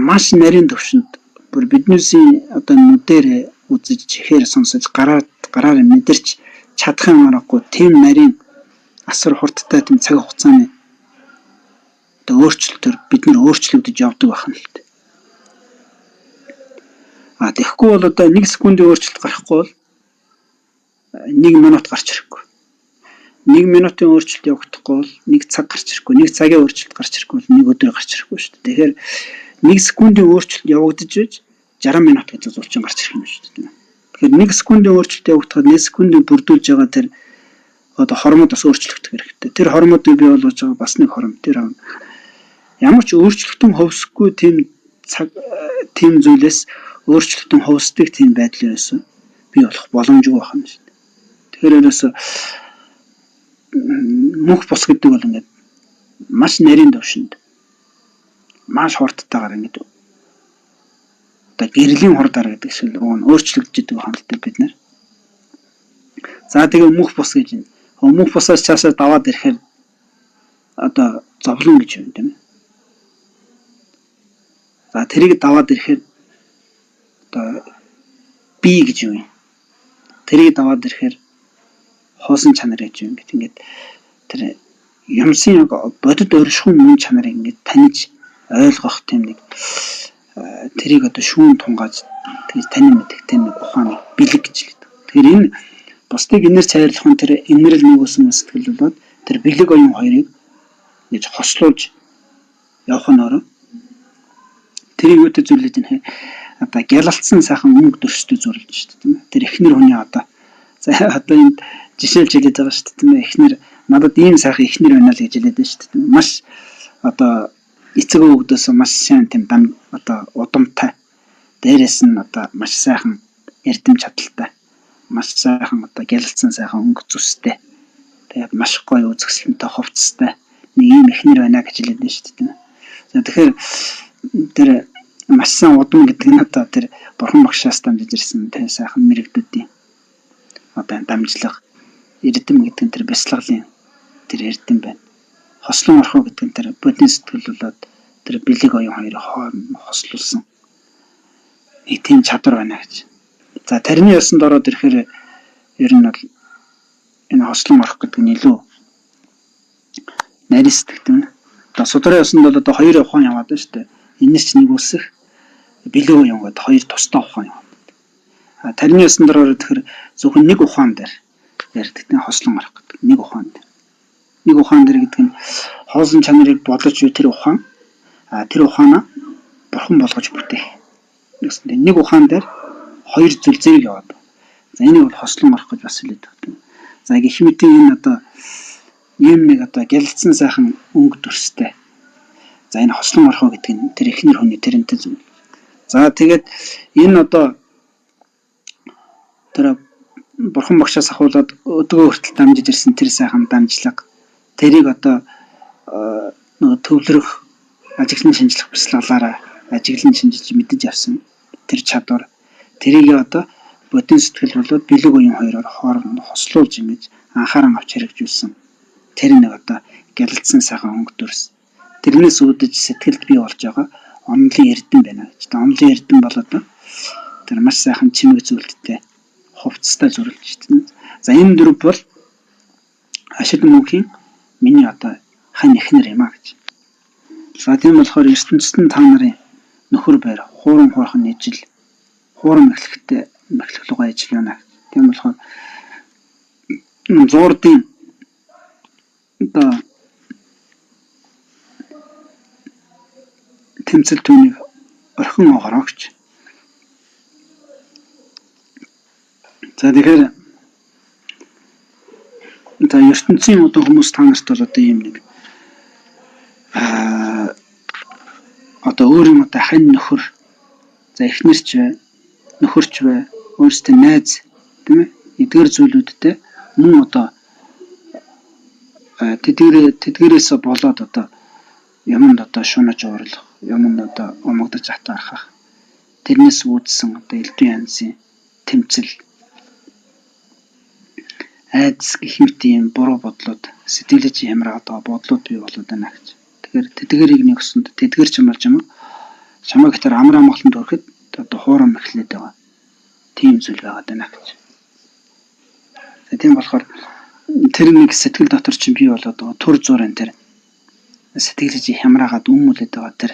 маш нарийн төвшөнд бүр биднээсийн одоо нүдээр үзэж чихээр сонсож гараар мэдэрч чадах юм аргагүй тийм нарийн асар хурдтай тийм цаг хугацааны одоо өөрчлөлтөөр бид нэр өөрчлөгдөж явдаг байна л дээ. Тэгэхгүй бол одоо 1 секундын өөрчлөлт гарахгүй бол 1 минут гарч ирэхгүй. 1 минутын өөрчлөлт явагдахгүй бол 1 цаг гарч ирэхгүй. 1 цагийн өөрчлөлт гарч ирэхгүй бол 1 өдөр гарч ирэхгүй шүү дээ. Тэгэхээр 1 секундын өөрчлөлт явагдаж байж 60 минут гэж зурчин гарч ирэх юм шүү дээ. Тэгэхээр 1 секундын өөрчлөлт явагдахад 1 секундын бүрдүүлж байгаа тэр одоо хормууд бас өөрчлөгдөх хэрэгтэй. Тэр хормуудыг бий болгож байгаа бас нэг хором. Тэр ямар ч өөрчлөлтөн хөвсөхгүй тийм зүйлээс өөрчлөлтөн хөвсдөг тийм байдал ерөөсөө бий болох боломжгүй байх юм шүү дээ. Тэгэхээр ерөөсөө мөнх бус гэдэг бол ингээд маш нарийн төвшөнд маш хурдтайгаар ингээд одоо гэрлийн хурдаар гэдэг шиг өөрчлөгдөж идэг байна л дээ бид нар. За тэгээ мөнх бус гэж юм. Мөнх бусаас цаашаа даваад ирэхээр одоо зовлон гэж юм тийм ээ. За тэрийг даваад ирэхээр одоо бие гэж юм. Тэрийг даваад ирэхээр хоосон чанар гэж юм. Ингээд тэр юмсын бодит өршхүүн мөн чанарыг ингээд таних ойлгох тийм нэг тэрийг одоо шүүн тунгааж тэгж танин мэдэх тийм нэг ухааны бэлэг гэж хэлдэг. Тэгэхээр энэ бусдыг инээр цайрлах нь тэр инэрл нэгүүлсэн сэтгэл болоод тэр бэлэг оюун хоёрыг гэж хослуулж явах нь өөрөө тэрийг үүтэй зүйлээд энэ одоо гялалтсан сайхан өнгө дөрстэй зурлж шүү дээ тийм ээ. Тэр эхнэр хүний одоо одоо энэ жишээлж хэлээд байгаа шүү дээ тийм ээ. Эхнэр надад ийм сайхан эхнэр байна л гэж хэлээд байна шүү дээ тийм ээ. Маш одоо эцэг өвгдөөс маш сайн тийм одоо удамтай. Дээрээс нь одоо маш сайхан эрдэм чадaltaй. Маш сайхан одоо гялалтсан сайхан өнгө зүстэй. Тэгээд маш гоё үзэсгэлэнтэй хувцастай. Нэг ийм эхнэр байна гэж хэлээд байна шүү дээ тийм ээ. Тэгэхээр тэр маш сайн удам гэдэг нь одоо тэр бурхан багшаас дамжиж ирсэн тэр сайхан мэрэгдүүдийн одоо дамжлага эрдэм гэдэг нь тэр бясалгалын тэр эрдэм байна. Хослон орхоо гэдэг нь тэр бодит сэтгэл болоод тэр бэлэг оюун хоёрыг хооронд хослуулсан нэг тийм чадвар байна гэж. За тарины ёсонд ороод ирэхээр ер нь бол энэ хослон орох гэдэг нь илүү нарийн сэтгэл. Одоо судраа ёсонд бол одоо 2 ухаан яваад байна шүү дээ. Энэс ч нэг үсэх бэлэг оюун гэдэг 2 тусдаа ухаан яваад. Тарины ёсонд ороод ирэхээр зөвхөн нэг ухаан дээр ярьдаг тийм хослон орох гэдэг нэг ухаан дээр. Нэг ухаан дээр гэдэг нь хоосон чанарыг бодлож юу тэр ухаан тэр ухаанаа бурхан болгож бүтээх. Нэг ухаан дээр 2 зүйл зэрэг яваад. За энийг бол хослон орох гэж бас хэлээд байна. За гэх мэт энэ одоо ийм нэг одоо гялцсан сайхан өнгө дүрстэй. За энэ хослон орхоо гэдэг нь тэр эхнэр хүний тэрнтэй зүйл. За тэгээд энэ одоо тэр бурхан багшаас ахуулаад өдгөө хүртэл дамжиж ирсэн тэр сайхан дамжлага тэрийг одоо нөгөө төвлөрөх ажиглан шинжлэх бясалгалаараа ажиглан шинжилж мэдэж авсан тэр чадвар тэрийг одоо бодит сэтгэл болоод бэлэг оюун хоёроор хооронд хослуулж ингэж анхааран авч хэрэгжүүлсэн тэр нэг одоо гялалцсан сайхан өнгө дүрс тэрнээс үүдэж сэтгэлд бий болж байгаа онлын эрдэм байна гэж. Онлын эрдэм болоод тэр маш сайхан чимэг зүйлттэй хувцастай зурлж байна. За энэ дөрв бол ашиг мөнхийн миний одоо хань эхнэр юм а гэж. За тийм болохоор ертөнцийн та нарын нөхөр байр хуурам хоохон ижил хуурам эхлэхтэй мэхлэглугай ижил байна. Тийм болохоор зуурдын одоо тэмцэл түүнийг орхин огорогч. За тэгэхээр та ертөнцийн одоо хүмүүс та нарт бол одоо ийм нэг одоо өөр юм одоо хань нөхөр за эхнэрч бай, нөхөрч бай, өөрсдөө найз тийм ээ эдгээр зүйлүүдтэй мөн одоо тэдгээрээс болоод одоо юмд одоо шунаж уурлах, юмд одоо умагдаж атаархах. Тэрнээс үүдсэн одоо элдв янзын тэмцэл айдас гэх мэт юм буруу бодлоод сэтгэлж ямраад байгаа бодлууд бий болоод байна гэж. Тэгэхээр тэдгэрийг нэг өсөнд тэдгэр чамлж юм. Чамайг тэр амар амгаланд хүрэхэд одоо хуурам эхлээд байгаа. Тийм зүйл байгаад байна гэж. Тийм болохоор тэр нэг сэтгэл дотор чинь бий болоод байгаа төр зурын тэр сэтгэлж хямраагаад өмүүлээд байгаа тэр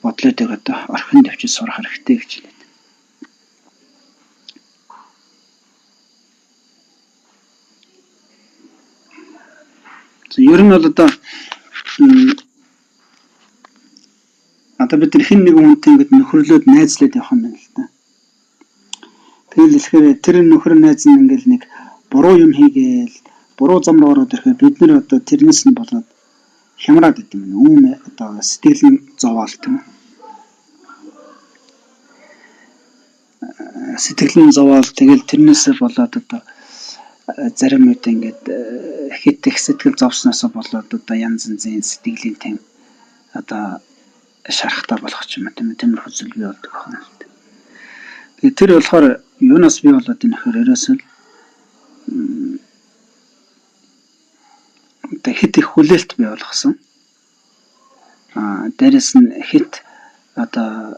бодлоодыг одоо орхин давчиж сурах хэрэгтэй гэж хэлээд. Ер нь бол одоо бид нар хэн нэгэн хүнтэй ингэж нөхөрлөөд найзлаад явах юм байна л да. Тэгэл хэлэхээр тэр нөхөр найз нь ингээл нэг буруу юм хийгээл буруу зам руу ороод ирэхээр бид нар одоо тэрнээс нь болоод хямраад идэв юм. Үүм одоо сэтгэл нь зовоолт юм. Сэтгэл нь зовоол тэгэл тэрнээс болоод одоо зарим үед ингээд хит их сэтгэл зовсноосоо болоод одоо янз янзын сэтгэлийн тэм одоо шарахтаа болох ч юм уу тиймэрхүү зүйл бий болдог байна л да. Тэгээд тэр болохоор юунаас бий болоод энэ хэрэг ерөөсөө одоо хит их хүлээлт бий болгосон. Дээрэс нь хит одоо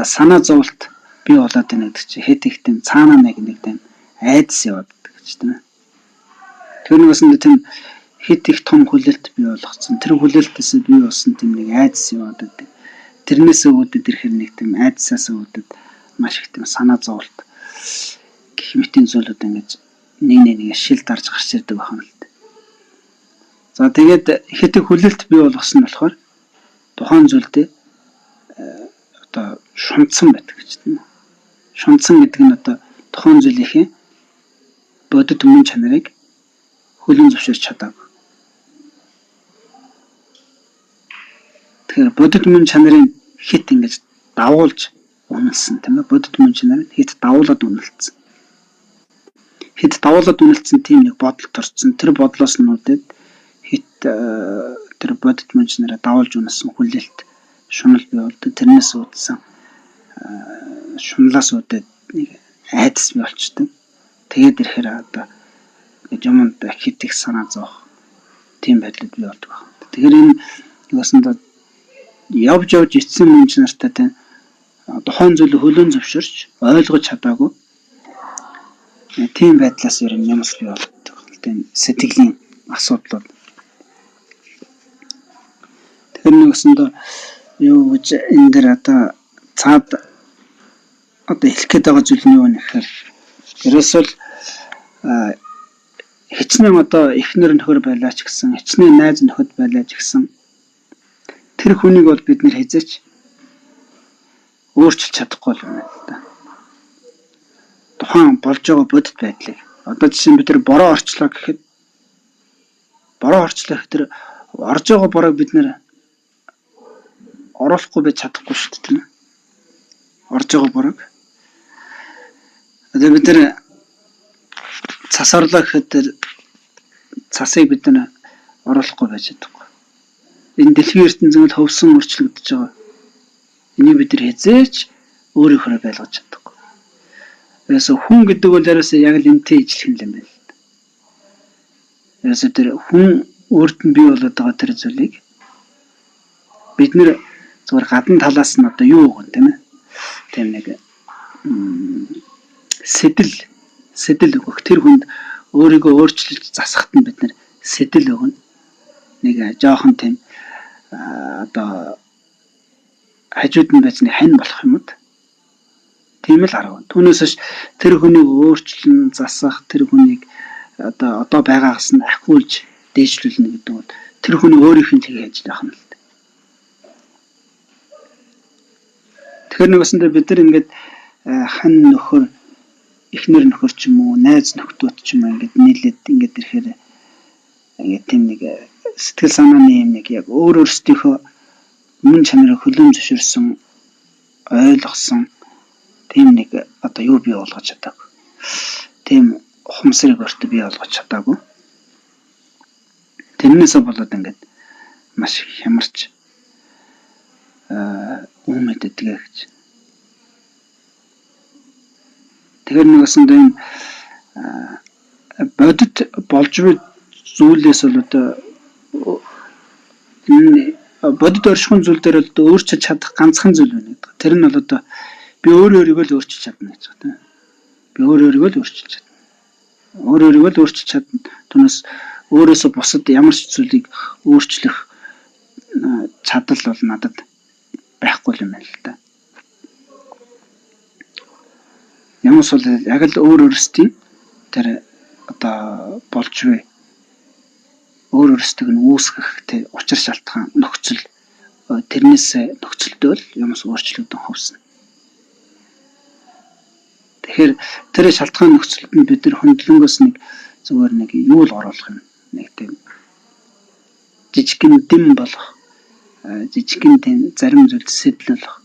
санаа зовлт бий болоод байна гэдэг чинь хит их тийм цаанаа нэг тийм айдас яваад гэж тийм. Тэр нэгээс нь тийм хит их том хүлээлт бий болгоцсон. Тэр хүлээлтээс бий болсон тийм нэг айдас яваад байдаг. Тэрнээс үүдээд ирэхээр нэг тийм айдасаас үүдээд маш их тийм санаа зовлт гэх мэтийн зүйлүүд ингэж нэг шил дарж гарч ирдэг байна л да. За тэгээд хит их хүлээлт бий болгосон нь болохоор тухайн зүйлдээ одоо шунтсан байдаг гэж тийм. Шунтсан гэдэг нь одоо тухайн зүйлийнхээ бодит өмнө чанарыг хөлөн зөвшөөрч чадаагүй. Тэгэхээр бодит өмнө чанарын хит ингэж давуулж үнэлсэн тийм ээ. Бодит өмнө чанарыг хит давуулаад үнэлсэн. Хит давуулаад үнэлсэн тийм нэг бодол төрсөн. Тэр бодлоос нь үүдээд хит тэр бодит өмнө чанараа давуулж үнэлсэн хүлээлт шунал бий болдог. Тэрнээс үүдсэн шунлаас үүдээд нэг айдас бий болчтой. Тэгээд ирэхээр одоо юмд хит их санаа зовох тийм байдлууд бий болдог байна. Тэгэхээр энэ юусандаа явж эцсэн мөнч нартай тухайн зүйлийг хөлөөн зөвшөөрч ойлгож чадаагүй тийм байдлаас ер нь юмс бий болдог. Тийм сэтгэлийн асуудлууд. Тэгэхээр нэгсэндээ юу гэж энэ дэр одоо цаад одоо хэлэх гээд байгаа зүйл нь юу вэ гэхээр ерөөсөө хичнээн одоо эхнэр нөхөр байлаа ч гэсэн хичнээн найз нөхөд байлаа ч гэсэн тэр хүнийг бол бид нэр хязгаарч өөрчилж чадахгүй юм байна л да. Тухайн болж байгаа бодит байдлыг одоо жишээ нь бид тэр бороо орчлоо гэхэд тэр орж байгаа бороо бид нэр оруулахгүй байж чадахгүй шүү дээ тийм ээ. Орж байгаа бороо. Одоо бид нэр цасарлаа гэхэд тэр цасыг бид нэр оруулахгүй байж чадахгүй. Энэ дэлхийн ертөнцийн хөвсөн өөрчлөгдөж байгаа. Энийг бид нэр хязгаарч өөрийнхөө байлгаж чадахгүй. Ерөөсө хүн гэдэг бол ерөөсө яг л энтэй ижилхэн юм байна л да. Ерөөсө тэр хүн өөрт нь бий болоод байгаа тэр зүйлийг бид нэр зүгээр гадна талаас нь одоо юу гэн тийм ээ. Тийм нэг сэтэл өгөх тэр хүнд өөрийгөө өөрчилж засахт нь бид нэр сэтэл өгнө. Нэг жоохон тийм одоо хажууд нь байж нэг хань болох юм уу? Тийм л арга. Түүнээс тэр хүнийг өөрчлөн засах, тэр хүнийг одоо байгаагаас нь ахиулж дээшлүүлнэ гэдэг нь тэр хүний өөрийнх нь хийж байх юм л да. Тэгэхээр нэгсэндээ бид нар ингээд хань нөхөр, эхнэр нөхөр ч юм уу, найз нөхдүүд ч юм уу ингээд нийлээд ингээд ирэхээр ингээд тийм нэг сэтгэл санааны юм нэг яг өөрсдийнхөө мөн чанарыг хүлээн зөвшөөрсөн, ойлгосон тийм нэг одоо юу бий болгож чадаагүй. Тийм ухамсарыг өөртөө бий болгож чадаагүй. Тэрнээсээ болоод ингээд маш хямарч үмэдэдэг гэж. Тэгэхээр нэгэсэндээ энэ бодит болж буй зүйлээс бол одоо бодит оршихуйн зүйл дээр бол өөрчилж чадах ганцхан зүйл байна гэдэг. Тэр нь бол одоо би өөрийгөө л өөрчилж чадна гэж байна. Би өөрийгөө л өөрчилж чадна. Өөрийгөө л өөрчилж чадна. Түүнээс өөрөөсөө бусад ямар ч зүйлийг өөрчлөх чадал бол надад байхгүй юм байна л да. Ямар ч бол яг л өөр өөрсдийн тэр одоо болж буй өөр өөрсдийг нь үүсгэх тэр учир шалтгаан нөхцөл тэрнээс нөхцөлдөө л юмс өөрчлөгдөн ховсно. Тэгэхээр тэр шалтгаан нөхцөлд нь бид нар хөндлөнгөөс нэг зүгээр нэг юу л оруулах юм. Нэг тийм жижигхэн дэм болох, жижигхэн тийм зарим зүйл сэтэл болох,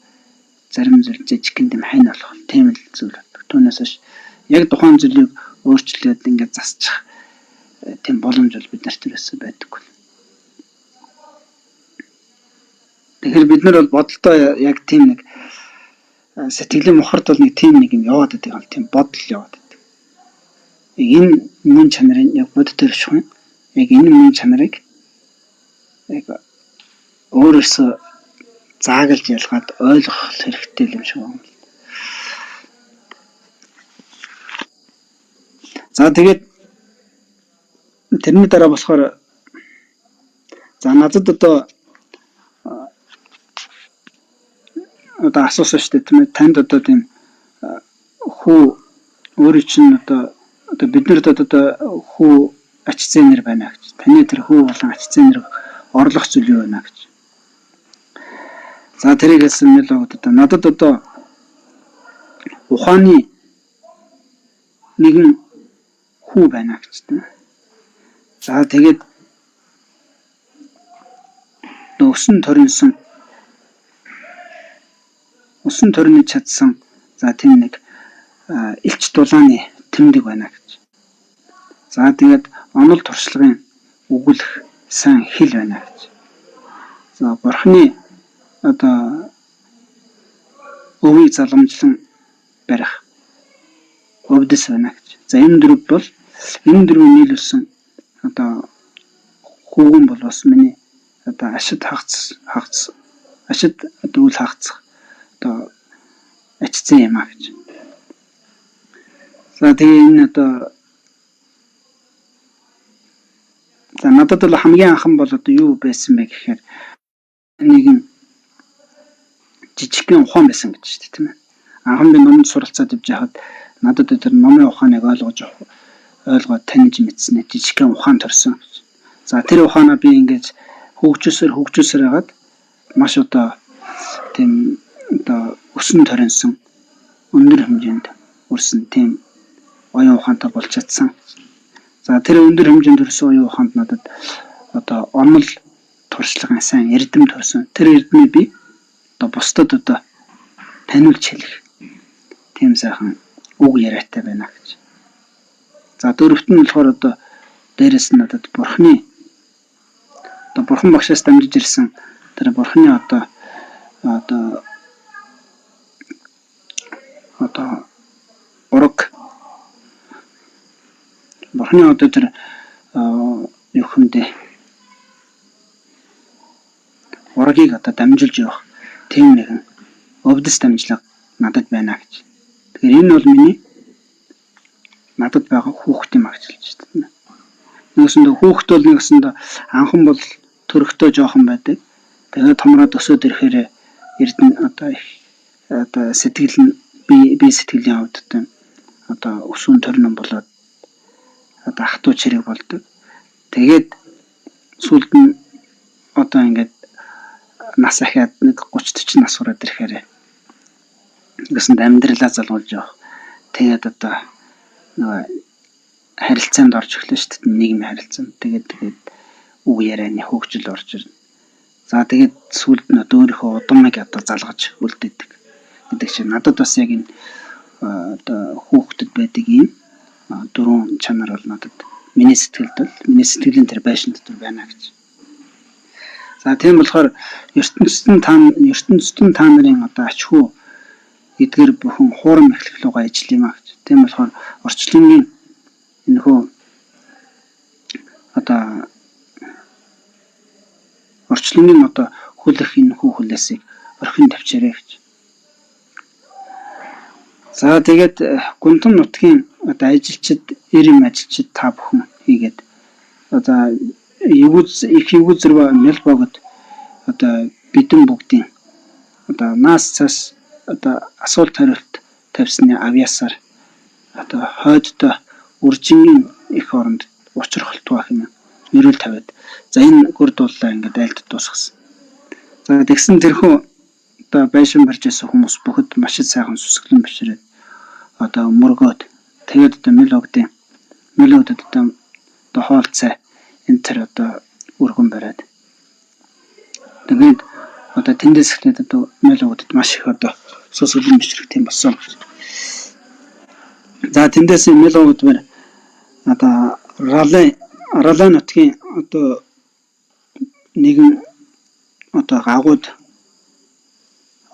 зарим зүйл жижигхэн дэм хань болох тийм л зүйл. Түүнээс биш яг тухайн зүйлийг өөрчлөөд ингээд засчих тийм боломж бол бид нарт ерөөсөө байдаггүй. Тэгэхээр бид нар бол бодолтой яг тийм нэг сэтгэлийн мохорд бол нэг тийм нэг юм яваад байдаг юм, тийм бодол яваад байдаг. Энэ мөн чанарын яг бодит төршин яг энэ мөн чанарыг яг өөрөөсөө заагалж ялгаад ойлгох хэрэгтэй юм шиг байна. За тэгээд тэрний дараа болохоор за надад одоо асуусан шүү дээ тийм ээ, танд одоо тийм хүү өөрөө чинь одоо биднэрт одоо хүү ач зээнэр байна гэж. Таны тэр хүү болон ач зээнэр орлох зүйл юу байна гэж. За тэрийг хэлсэн мэл одоо надад одоо ухааны нэгэн хүү байна гэж тийм. За тэгээд өсөн торины чадсан за тийм нэг элч дулааны тэмдэг байна гэж. За тэгээд онол туршлагын өгүүлэх сайн хэл байна гэж. За бурхны одоо өвийг заламжлан барих өвдөс байна гэж. За энэ дөрөв бол энэ дөрвийг нийлүүлсэн одоо хүүгэн бол бас миний одоо ашид одоо үл хаагцах одоо ачцсан юм аа гэж. За тэгээ энэ одоо за надад бол хамгийн анхан бол одоо юу байсан бэ гэхээр нэгэн жижигхэн ухаан байсан гэж шүү дээ тийм ээ. Анхан би номд суралцаад явж байхад надад тэр номын ухааныг ойлгоод таньж мэдсэн жижигхэн ухаан төрсөн. За тэр ухаанаа би ингэж хөгжөөсөр хагаад маш одоо тийм одоо өсөн торинсон өндөр хэмжээнд өрсөн тийм оюун ухаантай болж чадсан. За тэр өндөр хэмжээнд өрсөн оюун ухаанд надад одоо онол туршлагын сайн эрдэм төрсөн. Тэр эрдмийг би одоо бусдад одоо таниулж хэлэх тийм сайхан үг яриатай байна гэж. За дөрөвт нь болохоор одоо дээрэс нь надад бурхан багшаас дамжиж ирсэн тэр бурханы одоо ураг бурханы одоо тэр юу хэмдэ урагийг одоо дамжуулж явах тийм нэгэн өвдөс дамжлага надад байна гэж. Тэгэхээр энэ бол миний надад байгаа хүүхдийн магтилж байна. Нэгсэндээ хүүхд бол нэгсэндээ анхан бол төрөхтэй жоохон байдаг. Тэгээд томроод өсөөд ирэхээр эрдэн одоо сэтгэл нь би сэтгэлийн хувьд одоо өсвөн төрнөн болоод одоо хатуу чирэг болдог. Тэгээд сүүлд нь одоо ингээд нас ахиад нэг 30-40 нас хүрээд ирэхээр нэгсэнд амьдралаа залгуулж явах. Тэгээд одоо нөгөө харилцаанд орж эхлэв шүү дээ. Нийгмийн харилцаанд. Тэгээд үг ярианы хөгжил орж ирнэ. За тэгээд сүүлд нь өөрийнхөө удамыг одоо залгаж үлдээдэг гэдэг чинь надад бас яг энэ одоо хүүхдэд байдаг ийм дөрвөн чанар бол надад миний сэтгэлийн тэр байшин дотор байна гэж. За тийм болохоор ертөнцийн та нарын одоо ач хүү эдгээр бүхэн хуурам эхлэх луга ажил юм а гэж. Тийм болохоор орчлонгийн энэхүү одоо хүлэх энэхүү хүлээсийг орхин тавьчаарай гэж. За тэгээд гунтан нутгийн одоо ажилчид, ажилчид та бүхэн хийгээд одоо их эвгүзэр мэл богод одоо бидэн бүгдийн одоо наас цас одоо асуулт хариулт тавьсны авьяасаар одоо хойдтой үржингийн их оронд учир холтгоо хэмээн ерөөл тавиад за энэ гүр дуулаа ингээд айлд дуусгасан. За тэгсэн тэрхүү одоо байшин барьж байсан хүмүүс бүхэд маш их сайхан сүсгэлэн бишрээд одоо мөргөөд тэгээд одоо мэл өгдөд одоо хоол цай энэ төр одоо өргөн бариад тэгээд одоо тэндээс эхлээд одоо мэл өгдөд маш их одоо сүсгэлэн бишрэх тийм болсон. За тэндээс мэл өгдөд одоо Ралай нутгийн одоо нэгэн одоо гагууд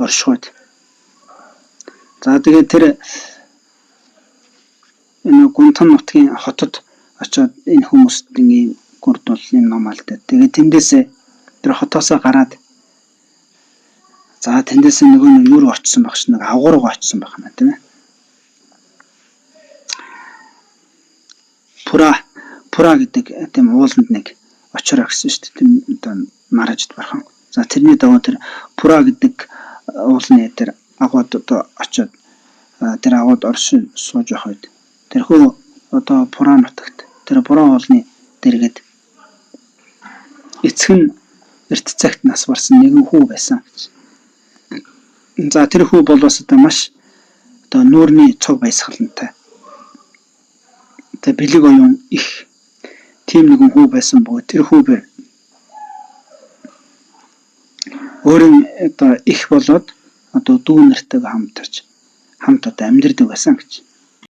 оршиход. За тэгээд тэр энэ гунтан нутгийн хотод очиод энэ хүмүүст ийм гурд бол юм ном алдаад. Тэгээд тэндээс тэр хотоосоо гараад за тэндээс нөгөө нэг юу очсон багш нэг агуур руу очсон байх юм тийм ээ. Пура гэдэг тийм ууланд нэг очроо гэсэн шүү дээ. Тийм одоо маражд бархан. За тэрний дагуу тэр Пура гэдэг уулны тэр агууд одоо очиод тэр агууд оршин сууж байхад тэрхүү одоо Пура нутагт тэр Пура уулны дэргэд эцэг нь эрт цагт нас барсан нэгэн хүү байсан гэж. За тэр хүү бол бас одоо маш одоо нүүрний цог баясгалантай. Тэгээ бэлэг оюун их тийм нэгэн хүү байсан бөгөөд тэр хүү өөрийн одоо их болоод одоо дүү нартайгаа хамт одоо амьдэрдэг байсан гэж.